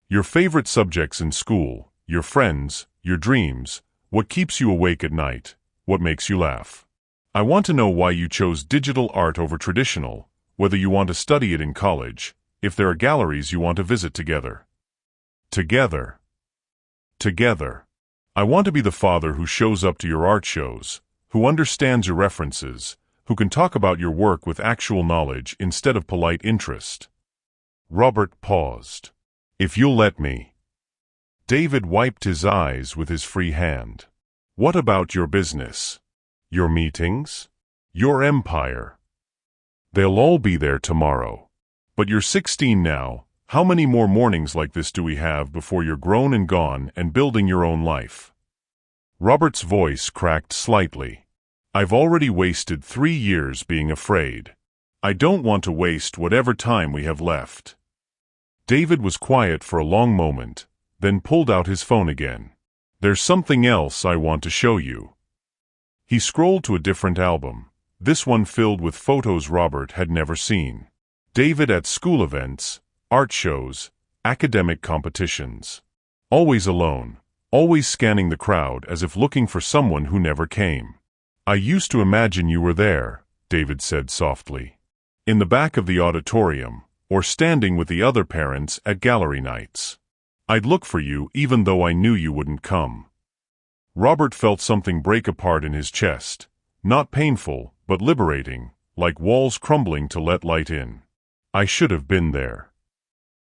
A: Your favorite subjects in school, your friends, your dreams, what keeps you awake at night, what makes you laugh. I want to know why you chose digital art over traditional, whether you want to study it in college, if there are galleries you want to visit together. Together. Together. I want to be the father who shows up to your art shows, who understands your references, who can talk about your work with actual knowledge instead of polite interest. Robert paused. If you'll let me. David wiped his eyes with his free hand. What about your business? Your meetings? Your empire? They'll all be there tomorrow. But you're 16 now. How many more mornings like this do we have before you're grown and gone and building your own life? Robert's voice cracked slightly. I've already wasted 3 years being afraid. I don't want to waste whatever time we have left. David was quiet for a long moment, then pulled out his phone again. There's something else I want to show you. He scrolled to a different album, this one filled with photos Robert had never seen. David at school events, art shows, academic competitions. Always alone, always scanning the crowd as if looking for someone who never came. I used to imagine you were there, David said softly. In the back of the auditorium, or standing with the other parents at gallery nights. I'd look for you even though I knew you wouldn't come. Robert felt something break apart in his chest, not painful, but liberating, like walls crumbling to let light in. I should have been there.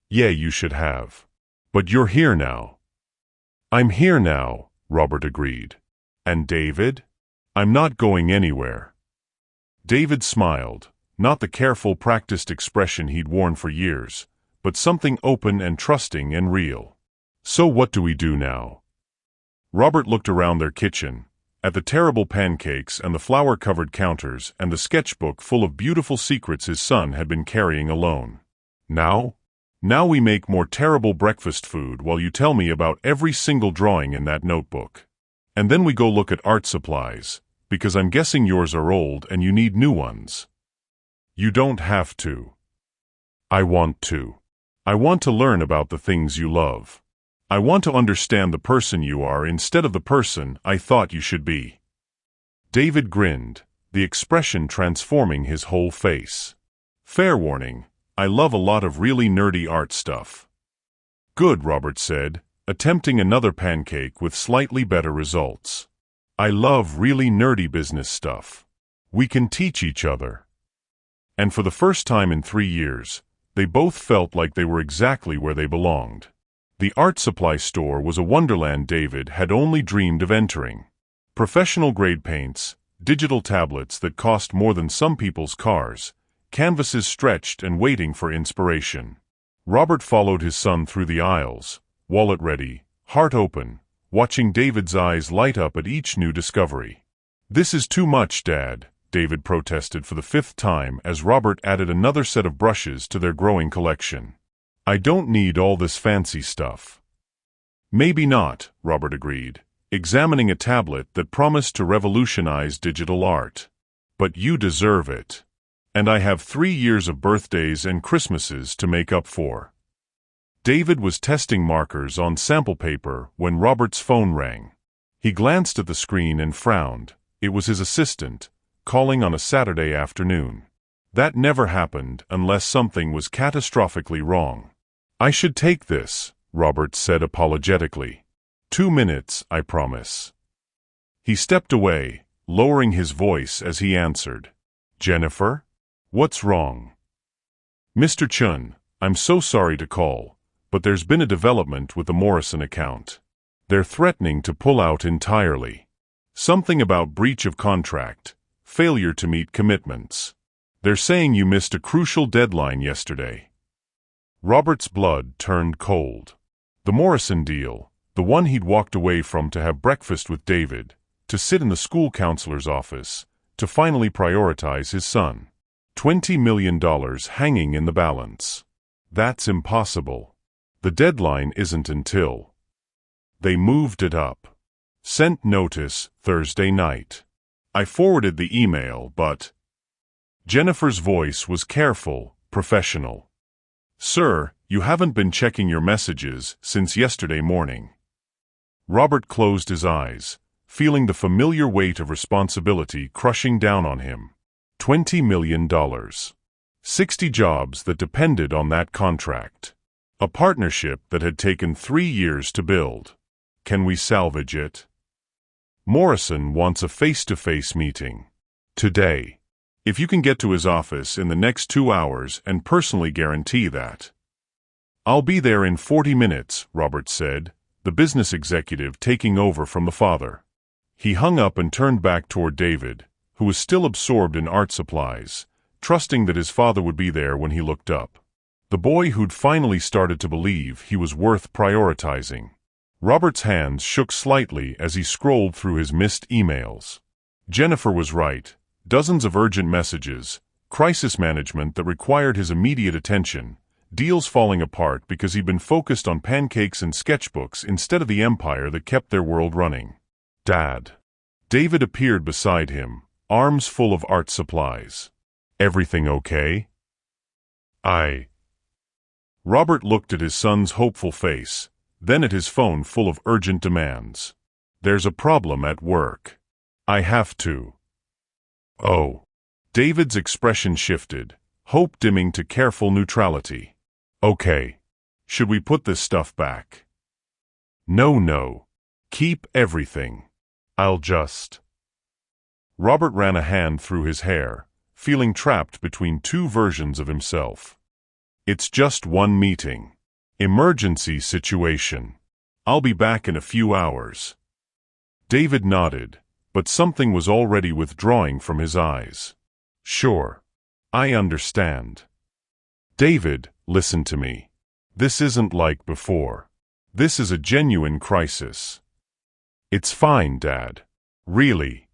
A: Yeah, you should have. But you're here now. I'm here now, Robert agreed. And David? I'm not going anywhere. David smiled, not the careful, practiced expression he'd worn for years, but something open and trusting and real. So what do we do now? Robert looked around their kitchen, at the terrible pancakes and the flour-covered counters and the sketchbook full of beautiful secrets his son had been carrying alone. Now? Now we make more terrible breakfast food while you tell me about every single drawing in that notebook. And then we go look at art supplies, because I'm guessing yours are old and you need new ones. You don't have to. I want to. I want to learn about the things you love. I want to understand the person you are instead of the person I thought you should be. David grinned, the expression transforming his whole face. Fair warning, I love a lot of really nerdy art stuff. Good, Robert said, attempting another pancake with slightly better results. I love really nerdy business stuff. We can teach each other. And for the first time in 3 years, they both felt like they were exactly where they belonged. The art supply store was a wonderland David had only dreamed of entering. Professional-grade paints, digital tablets that cost more than some people's cars, canvases stretched and waiting for inspiration. Robert followed his son through the aisles, wallet ready, heart open, watching David's eyes light up at each new discovery. This is too much, Dad, David protested for the 5th time as Robert added another set of brushes to their growing collection. I don't need all this fancy stuff. Maybe not, Robert agreed, examining a tablet that promised to revolutionize digital art. But you deserve it. And I have 3 years of birthdays and Christmases to make up for. David was testing markers on sample paper when Robert's phone rang. He glanced at the screen and frowned. It was his assistant, calling on a Saturday afternoon. That never happened unless something was catastrophically wrong. "I should take this," Robert said apologetically. "2 minutes, I promise." He stepped away, lowering his voice as he answered. "Jennifer? What's wrong?" "Mr. Chun, I'm so sorry to call, but there's been a development with the Morrison account. They're threatening to pull out entirely. Something about breach of contract, failure to meet commitments. They're saying you missed a crucial deadline yesterday." Robert's blood turned cold. The Morrison deal, the one he'd walked away from to have breakfast with David, to sit in the school counselor's office, to finally prioritize his son. $20 million hanging in the balance. That's impossible. The deadline isn't until. They moved it up. Sent notice Thursday night. I forwarded the email, but... Jennifer's voice was careful, professional. "Sir, you haven't been checking your messages since yesterday morning." Robert closed his eyes, feeling the familiar weight of responsibility crushing down on him. $20 million. 60 jobs that depended on that contract. A partnership that had taken 3 years to build. Can we salvage it? Morrison wants a face-to-face meeting. Today. If you can get to his office in the next 2 hours and personally guarantee that. "I'll be there in 40 minutes, Robert said, the business executive taking over from the father. He hung up and turned back toward David, who was still absorbed in art supplies, trusting that his father would be there when he looked up. The boy who'd finally started to believe he was worth prioritizing. Robert's hands shook slightly as he scrolled through his missed emails. Jennifer was right. Dozens of urgent messages, crisis management that required his immediate attention, deals falling apart because he'd been focused on pancakes and sketchbooks instead of the empire that kept their world running. "Dad." David appeared beside him, arms full of art supplies. "Everything okay?" Robert looked at his son's hopeful face, then at his phone full of urgent demands. "There's a problem at work. I have to." "Oh." David's expression shifted, hope dimming to careful neutrality. "Okay. Should we put this stuff back?" No. Keep everything. I'll just..." Robert ran a hand through his hair, feeling trapped between 2 versions of himself. "It's just one meeting. Emergency situation. I'll be back in a few hours." David nodded, but something was already withdrawing from his eyes. "Sure. I understand." "David, listen to me. This isn't like before. This is a genuine crisis." "It's fine, Dad. Really."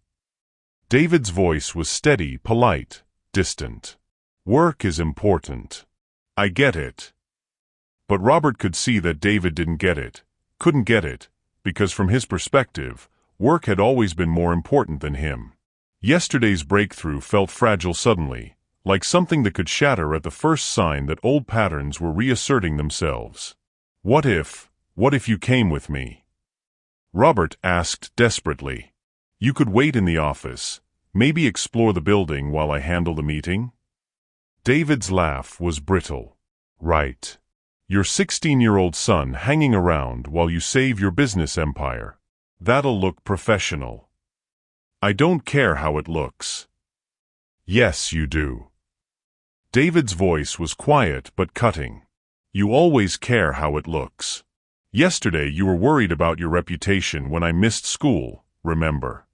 A: David's voice was steady, polite, distant. "Work is important. I get it." But Robert could see that David didn't get it, couldn't get it, because from his perspective, work had always been more important than him. Yesterday's breakthrough felt fragile suddenly, like something that could shatter at the first sign that old patterns were reasserting themselves. What if you came with me?" Robert asked desperately. "You could wait in the office, maybe explore the building while I handle the meeting?" David's laugh was brittle. "Right. Your 16-year-old son hanging around while you save your business empire. That'll look professional." "I don't care how it looks." "Yes, you do." David's voice was quiet but cutting. "You always care how it looks. Yesterday you were worried about your reputation when I missed school, remember?"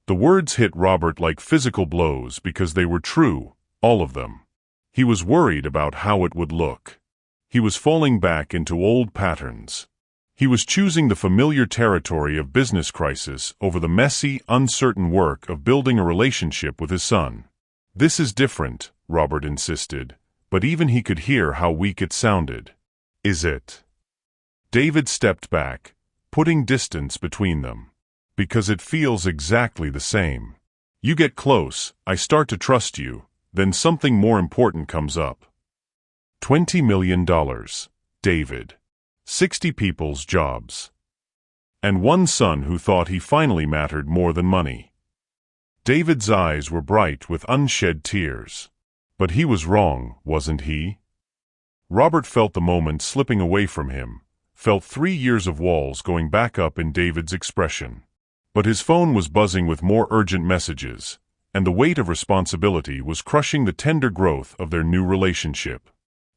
A: The words hit Robert like physical blows because they were true, all of them. He was worried about how it would look. He was falling back into old patterns. He was choosing the familiar territory of business crisis over the messy, uncertain work of building a relationship with his son. "This is different," Robert insisted, but even he could hear how weak it sounded. "Is it?" David stepped back, putting distance between them. "Because it feels exactly the same. You get close, I start to trust you, then something more important comes up. $20 million, David. 60 people's jobs. And one son who thought he finally mattered more than money. David's eyes were bright with unshed tears. But he was wrong, wasn't he? Robert felt the moment slipping away from him, felt 3 years of walls going back up in David's expression. But his phone was buzzing with more urgent messages, and the weight of responsibility was crushing the tender growth of their new relationship.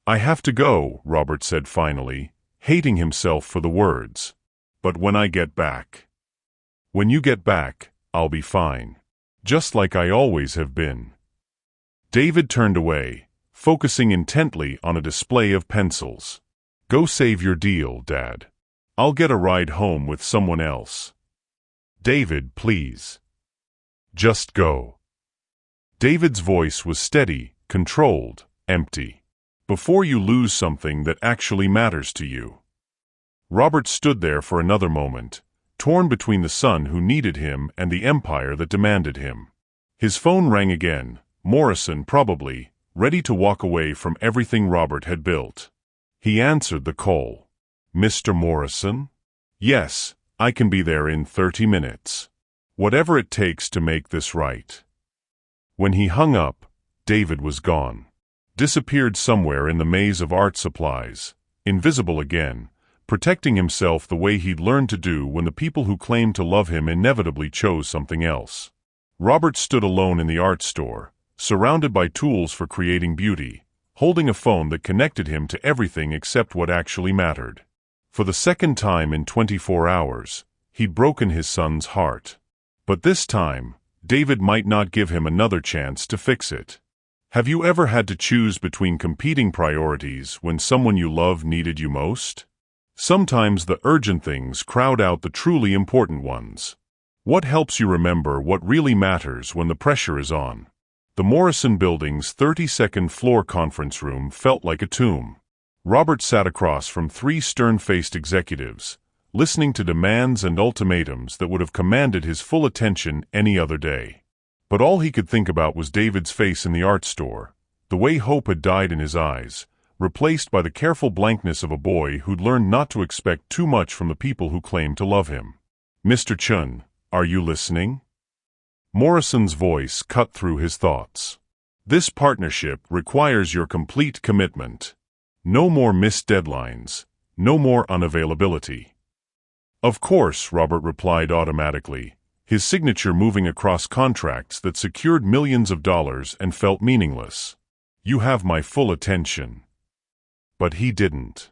A: "I have to go," Robert said finally, hating himself for the words. "But when I get back." "When you get back, I'll be fine. Just like I always have been." David turned away, focusing intently on a display of pencils. "Go save your deal, Dad. I'll get a ride home with someone else." "David, please. Just go." David's voice was steady, controlled, empty. "Before you lose something that actually matters to you." Robert stood there for another moment, torn between the son who needed him and the empire that demanded him. His phone rang again, Morrison probably, ready to walk away from everything Robert had built. He answered the call. "Mr. Morrison?" "Yes, I can be there in 30 minutes. Whatever it takes to make this right." When he hung up, David was gone. Disappeared somewhere in the maze of art supplies, invisible again, protecting himself the way he'd learned to do when the people who claimed to love him inevitably chose something else. Robert stood alone in the art store, surrounded by tools for creating beauty, holding a phone that connected him to everything except what actually mattered. For the second time in 24 hours, he'd broken his son's heart. But this time, David might not give him another chance to fix it. Have you ever had to choose between competing priorities when someone you love needed you most? Sometimes the urgent things crowd out the truly important ones. What helps you remember what really matters when the pressure is on? The Morrison Building's 32nd floor conference room felt like a tomb. Robert sat across from 3 stern-faced executives, listening to demands and ultimatums that would have commanded his full attention any other day. But all he could think about was David's face in the art store, the way hope had died in his eyes, replaced by the careful blankness of a boy who'd learned not to expect too much from the people who claimed to love him. "Mr. Chun, are you listening?" Morrison's voice cut through his thoughts. "This partnership requires your complete commitment. No more missed deadlines, no more unavailability." "Of course," Robert replied automatically, his signature moving across contracts that secured millions of dollars and felt meaningless. "You have my full attention." But he didn't.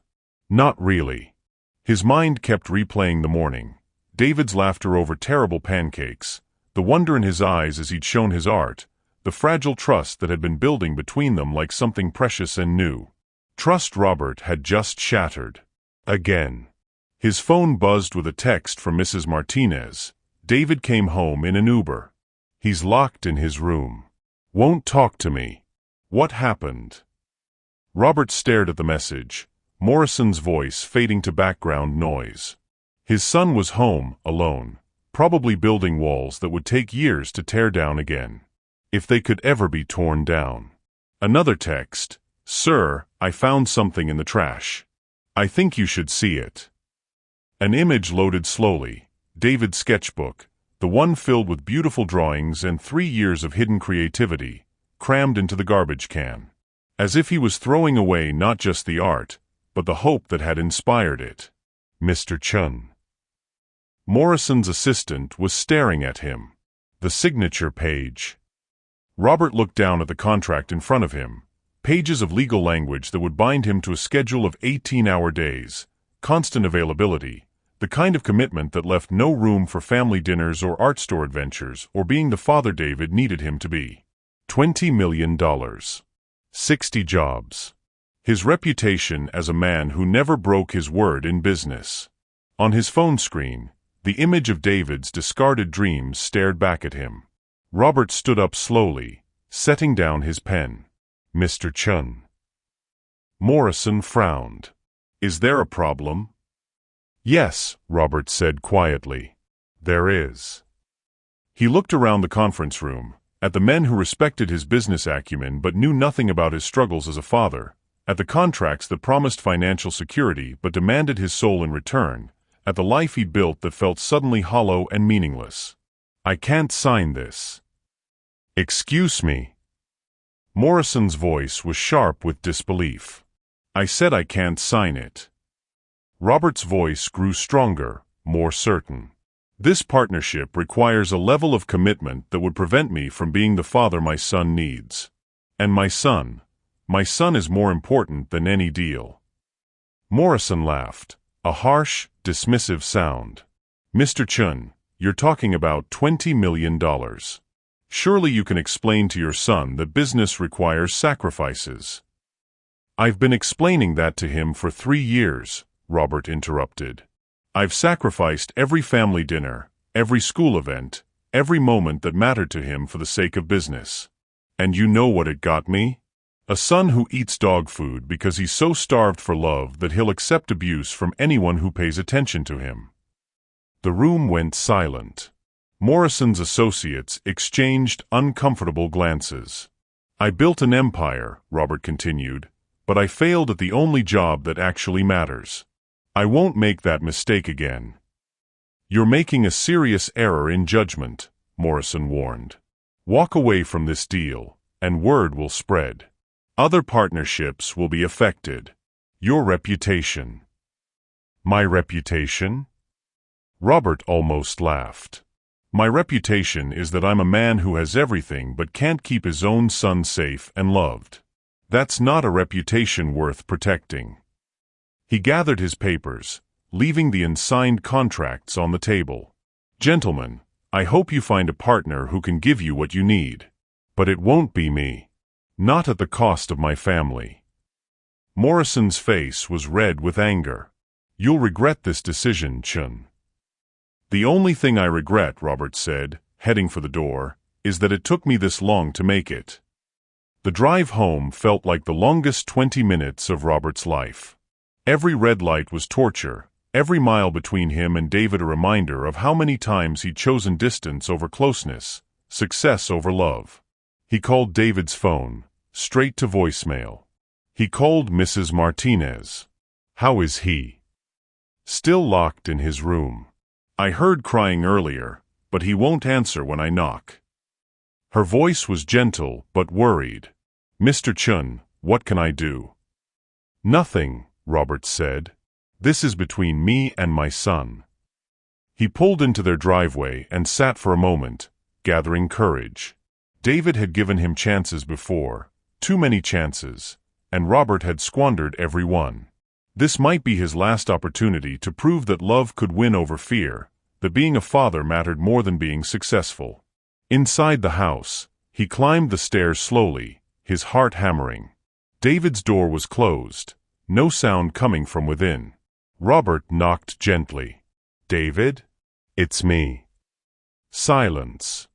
A: Not really. His mind kept replaying the morning, David's laughter over terrible pancakes, the wonder in his eyes as he'd shown his art, the fragile trust that had been building between them like something precious and new. Trust Robert had just shattered. Again. His phone buzzed with a text from Mrs. Martinez. David came home in an Uber. "He's locked in his room. Won't talk to me. What happened?" Robert stared at the message, Morrison's voice fading to background noise. His son was home, alone, probably building walls that would take years to tear down again. If they could ever be torn down. Another text. "Sir, I found something in the trash. I think you should see it." An image loaded slowly. David's sketchbook, the one filled with beautiful drawings and 3 years of hidden creativity, crammed into the garbage can. As if he was throwing away not just the art, but the hope that had inspired it. "Mr. Chun." Morrison's assistant was staring at him. The signature page. Robert looked down at the contract in front of him, pages of legal language that would bind him to a schedule of 18-hour days, constant availability, the kind of commitment that left no room for family dinners or art store adventures or being the father David needed him to be. $20 million. 60 jobs. His reputation as a man who never broke his word in business. On his phone screen, the image of David's discarded dreams stared back at him. Robert stood up slowly, setting down his pen. "Mr. Chun." Morrison frowned. "Is there a problem?" "Yes," Robert said quietly. "There is." He looked around the conference room, at the men who respected his business acumen but knew nothing about his struggles as a father, at the contracts that promised financial security but demanded his soul in return, at the life he'd built that felt suddenly hollow and meaningless. "I can't sign this." Excuse me. Morrison's voice was sharp with disbelief. I said I can't sign it. Robert's voice grew stronger, more certain. This partnership requires a level of commitment that would prevent me from being the father my son needs. And my son is more important than any deal. Morrison laughed, a harsh, dismissive sound. Mr. Chun, you're talking about $20 million. Surely you can explain to your son that business requires sacrifices. I've been explaining that to him for 3 years, Robert interrupted. I've sacrificed every family dinner, every school event, every moment that mattered to him for the sake of business. And you know what it got me? A son who eats dog food because he's so starved for love that he'll accept abuse from anyone who pays attention to him. The room went silent. Morrison's associates exchanged uncomfortable glances. I built an empire, Robert continued, but I failed at the only job that actually matters. I won't make that mistake again. You're making a serious error in judgment, Morrison warned. Walk away from this deal, and word will spread. Other partnerships will be affected. Your reputation. My reputation? Robert almost laughed. My reputation is that I'm a man who has everything but can't keep his own son safe and loved. That's not a reputation worth protecting. He gathered his papers, leaving the unsigned contracts on the table. Gentlemen, I hope you find a partner who can give you what you need. But it won't be me. Not at the cost of my family. Morrison's face was red with anger. You'll regret this decision, Chun. The only thing I regret, Robert said, heading for the door, is that it took me this long to make it. The drive home felt like the longest 20 minutes of Robert's life. Every red light was torture, every mile between him and David a reminder of how many times he'd chosen distance over closeness, success over love. He called David's phone, straight to voicemail. He called Mrs. Martinez. How is he? Still locked in his room. I heard crying earlier, but he won't answer when I knock. Her voice was gentle but worried. Mr. Chun, what can I do? Nothing, Robert said. This is between me and my son. He pulled into their driveway and sat for a moment, gathering courage. David had given him chances before, too many chances, and Robert had squandered every one. This might be his last opportunity to prove that love could win over fear, that being a father mattered more than being successful. Inside the house, he climbed the stairs slowly, his heart hammering. David's door was closed, no sound coming from within. Robert knocked gently. David? It's me. Silence.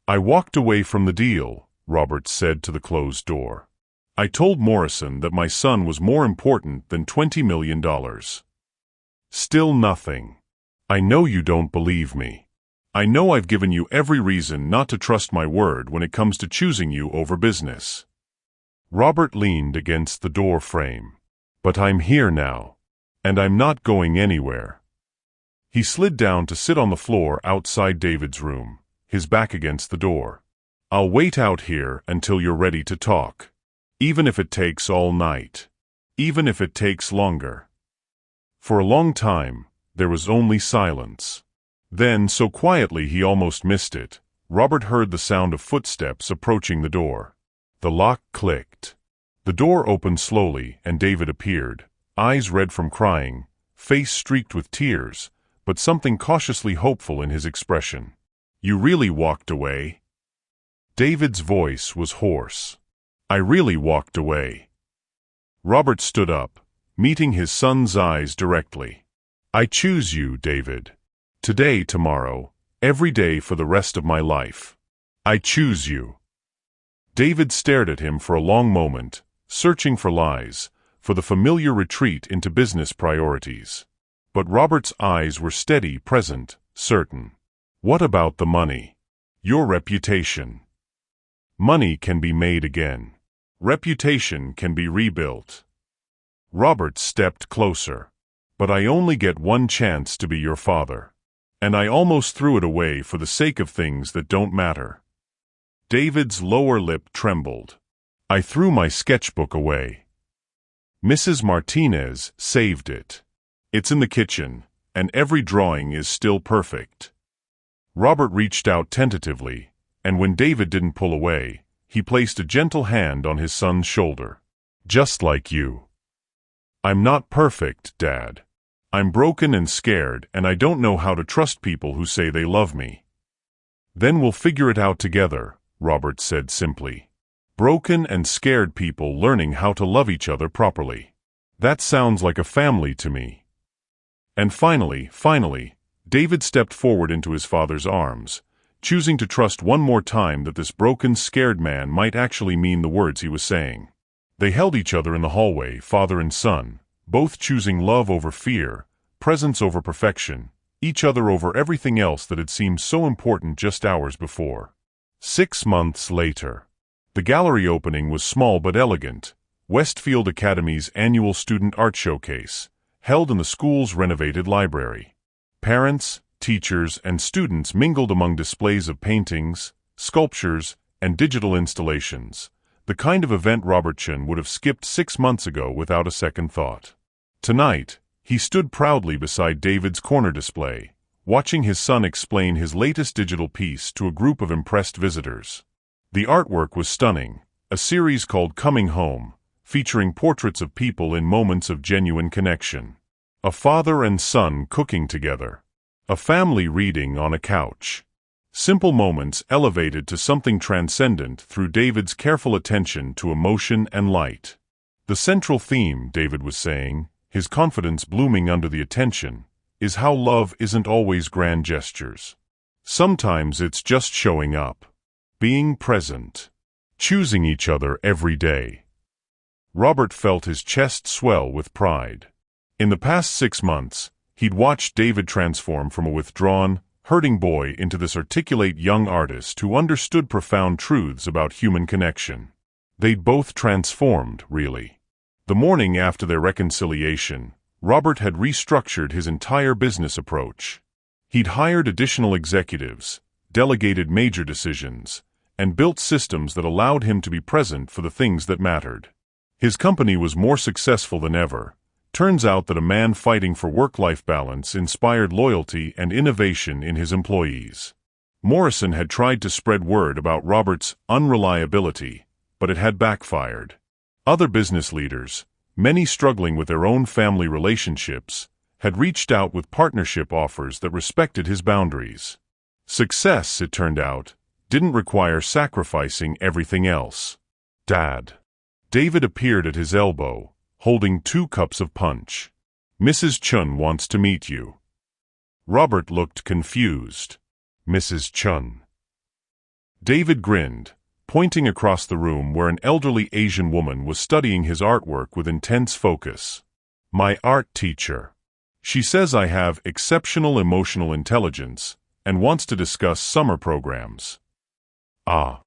A: I walked away from the deal, Robert said to the closed door. I told Morrison that my son was more important than $20 million. Still nothing. I know you don't believe me. I know I've given you every reason not to trust my word when it comes to choosing you over business. Robert leaned against the door frame. But I'm here now. And I'm not going anywhere. He slid down to sit on the floor outside David's room, his back against the door. I'll wait out here until you're ready to talk. Even if it takes all night. Even if it takes longer. For a long time, there was only silence. Then, so quietly he almost missed it, Robert heard the sound of footsteps approaching the door. The lock clicked. The door opened slowly and David appeared, eyes red from crying, face streaked with tears, but something cautiously hopeful in his expression. You really walked away? David's voice was hoarse. I really walked away. Robert stood up, meeting his son's eyes directly. I choose you, David. Today, tomorrow, every day for the rest of my life. I choose you. David stared at him for a long moment, searching for lies, for the familiar retreat into business priorities. But Robert's eyes were steady, present, certain. What about the money? Your reputation. Money can be made again. Reputation can be rebuilt. Robert stepped closer. But I only get one chance to be your father. And I almost threw it away for the sake of things that don't matter. David's lower lip trembled. I threw my sketchbook away. Mrs. Martinez saved it. It's in the kitchen, and every drawing is still perfect. Robert reached out tentatively, and when David didn't pull away, he placed a gentle hand on his son's shoulder. Just like you. I'm not perfect, Dad. I'm broken and scared, and I don't know how to trust people who say they love me. Then we'll figure it out together, Robert said simply. Broken and scared people learning how to love each other properly. That sounds like a family to me. And finally, David stepped forward into his father's arms, choosing to trust one more time that this broken, scared man might actually mean the words he was saying. They held each other in the hallway, father and son, both choosing love over fear, presence over perfection, each other over everything else that had seemed so important just hours before. 6 months later. The gallery opening was small but elegant, Westfield Academy's annual student art showcase, held in the school's renovated library. Parents, teachers, and students mingled among displays of paintings, sculptures, and digital installations, the kind of event Robertson would have skipped 6 months ago without a second thought. Tonight, he stood proudly beside David's corner display, watching his son explain his latest digital piece to a group of impressed visitors. The artwork was stunning, a series called Coming Home, featuring portraits of people in moments of genuine connection. A father and son cooking together. A family reading on a couch. Simple moments elevated to something transcendent through David's careful attention to emotion and light. The central theme, David was saying, his confidence blooming under the attention, is how love isn't always grand gestures. Sometimes it's just showing up. Being present. Choosing each other every day. Robert felt his chest swell with pride. In the past 6 months, he'd watched David transform from a withdrawn, hurting boy into this articulate young artist who understood profound truths about human connection. They'd both transformed, really. The morning after their reconciliation, Robert had restructured his entire business approach. He'd hired additional executives, delegated major decisions, and built systems that allowed him to be present for the things that mattered. His company was more successful than ever. Turns out that a man fighting for work-life balance inspired loyalty and innovation in his employees. Morrison had tried to spread word about Robert's unreliability, but it had backfired. Other business leaders, many struggling with their own family relationships, had reached out with partnership offers that respected his boundaries. Success, it turned out, didn't require sacrificing everything else. Dad. David appeared at his elbow, holding 2 cups of punch. Mrs. Chun wants to meet you. Robert looked confused. Mrs. Chun. David grinned, pointing across the room where an elderly Asian woman was studying his artwork with intense focus. My art teacher. She says I have exceptional emotional intelligence and wants to discuss summer programs. Ah.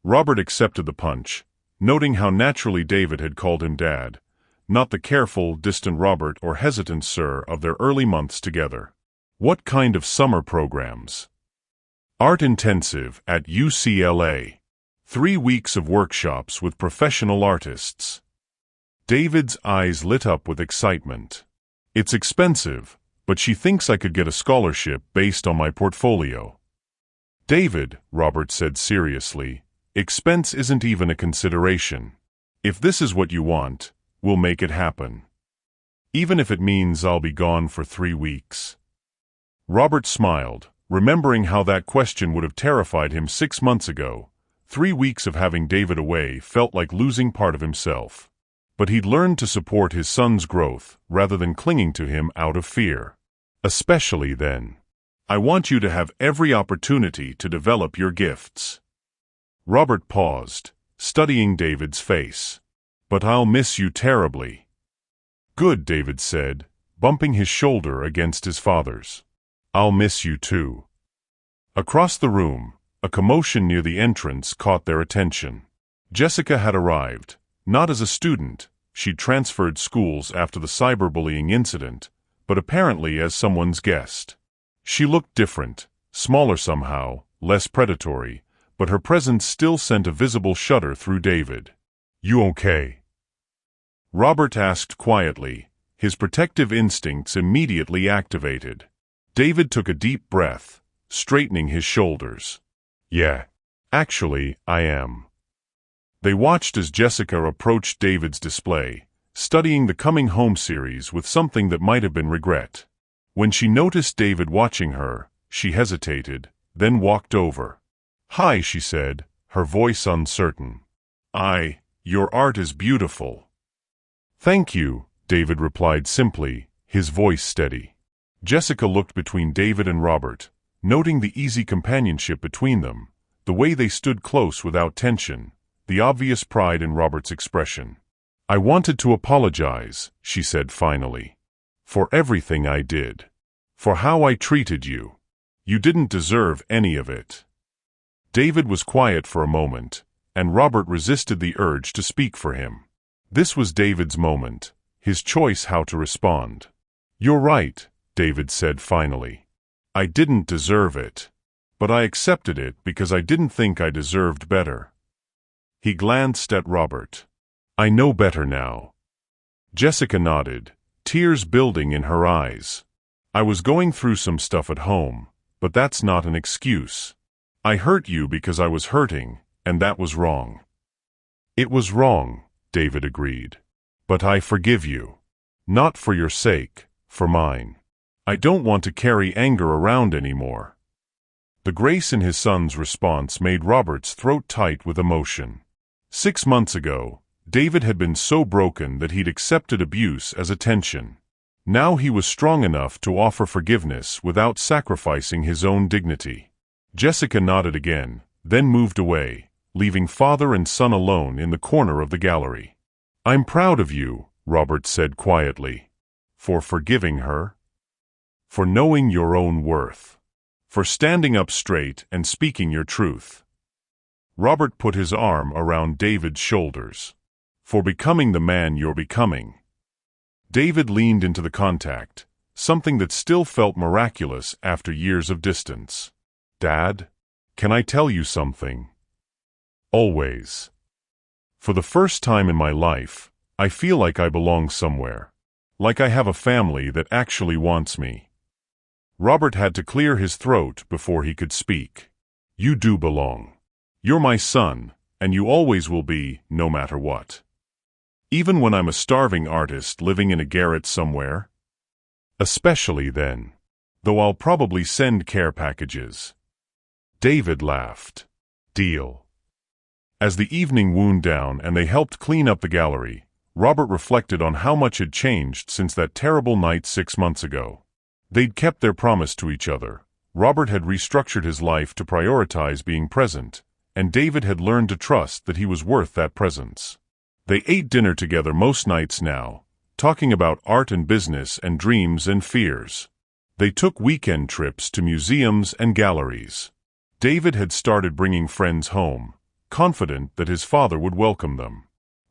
A: Robert accepted the punch, noting how naturally David had called him Dad, not the careful, distant Robert or hesitant sir of their early months together. What kind of summer programs? Art intensive at UCLA. 3 weeks of workshops with professional artists. David's eyes lit up with excitement. It's expensive, but she thinks I could get a scholarship based on my portfolio. David, Robert said seriously, expense isn't even a consideration. If this is what you want, we'll make it happen. Even if it means I'll be gone for 3 weeks. Robert smiled, remembering how that question would have terrified him 6 months ago. 3 weeks of having David away felt like losing part of himself. But he'd learned to support his son's growth rather than clinging to him out of fear. Especially then. I want you to have every opportunity to develop your gifts. Robert paused, studying David's face. But I'll miss you terribly. Good, David said, bumping his shoulder against his father's. I'll miss you too. Across the room, a commotion near the entrance caught their attention. Jessica had arrived, not as a student, she'd transferred schools after the cyberbullying incident, but apparently as someone's guest. She looked different, smaller somehow, less predatory, but her presence still sent a visible shudder through David. "You okay?" Robert asked quietly, his protective instincts immediately activated. David took a deep breath, straightening his shoulders. "Yeah. Actually, I am." They watched as Jessica approached David's display, studying the Coming Home series with something that might have been regret. When she noticed David watching her, she hesitated, then walked over. "Hi," she said, her voice uncertain. Your art is beautiful." "Thank you," David replied simply, his voice steady. Jessica looked between David and Robert, noting the easy companionship between them, the way they stood close without tension, the obvious pride in Robert's expression. "I wanted to apologize," she said finally, "for everything I did. For how I treated you. You didn't deserve any of it." David was quiet for a moment, and Robert resisted the urge to speak for him. This was David's moment, his choice how to respond. "You're right," David said finally. "I didn't deserve it. But I accepted it because I didn't think I deserved better." He glanced at Robert. "I know better now." Jessica nodded, tears building in her eyes. "I was going through some stuff at home, but that's not an excuse. I hurt you because I was hurting, and that was wrong." "It was wrong," David agreed. "But I forgive you. Not for your sake, for mine. I don't want to carry anger around anymore." The grace in his son's response made Robert's throat tight with emotion. 6 months ago, David had been so broken that he'd accepted abuse as attention. Now he was strong enough to offer forgiveness without sacrificing his own dignity. Jessica nodded again, then moved away, leaving father and son alone in the corner of the gallery. "I'm proud of you," Robert said quietly. "For forgiving her. For knowing your own worth. For standing up straight and speaking your truth." Robert put his arm around David's shoulders. "For becoming the man you're becoming." David leaned into the contact, something that still felt miraculous after years of distance. "Dad, can I tell you something?" "Always. For the first time in my life, I feel like I belong somewhere. Like I have a family that actually wants me." Robert had to clear his throat before he could speak. "You do belong. You're my son, and you always will be, no matter what. Even when I'm a starving artist living in a garret somewhere? Especially then. Though I'll probably send care packages." David laughed. "Deal." As the evening wound down and they helped clean up the gallery, Robert reflected on how much had changed since that terrible night 6 months ago. They'd kept their promise to each other. Robert had restructured his life to prioritize being present, and David had learned to trust that he was worth that presence. They ate dinner together most nights now, talking about art and business and dreams and fears. They took weekend trips to museums and galleries. David had started bringing friends home, confident that his father would welcome them.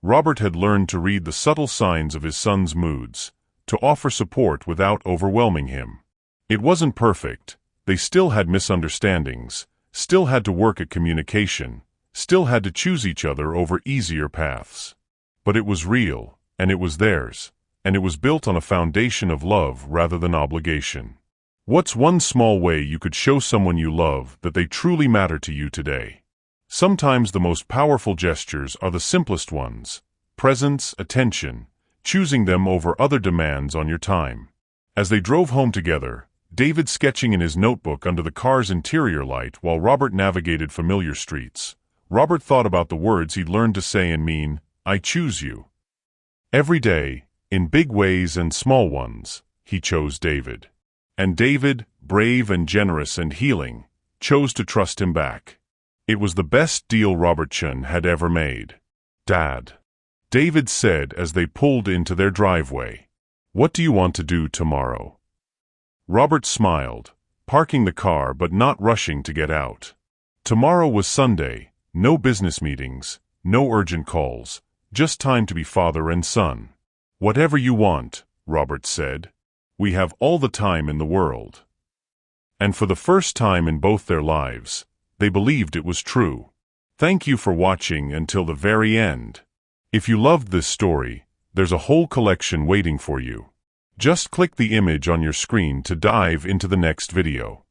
A: Robert had learned to read the subtle signs of his son's moods, to offer support without overwhelming him. It wasn't perfect. They still had misunderstandings, still had to work at communication, still had to choose each other over easier paths. But it was real, and it was theirs, and it was built on a foundation of love rather than obligation. What's one small way you could show someone you love that they truly matter to you today? Sometimes the most powerful gestures are the simplest ones: presence, attention, choosing them over other demands on your time. As they drove home together, David sketching in his notebook under the car's interior light while Robert navigated familiar streets, Robert thought about the words he'd learned to say and mean: "I choose you." Every day, in big ways and small ones, he chose David. And David, brave and generous and healing, chose to trust him back. It was the best deal Robertson had ever made. "Dad," David said as they pulled into their driveway, "what do you want to do tomorrow?" Robert smiled, parking the car but not rushing to get out. Tomorrow was Sunday, no business meetings, no urgent calls, just time to be father and son. "Whatever you want," Robert said. "We have all the time in the world." And for the first time in both their lives, they believed it was true. Thank you for watching until the very end. If you loved this story, there's a whole collection waiting for you. Just click the image on your screen to dive into the next video.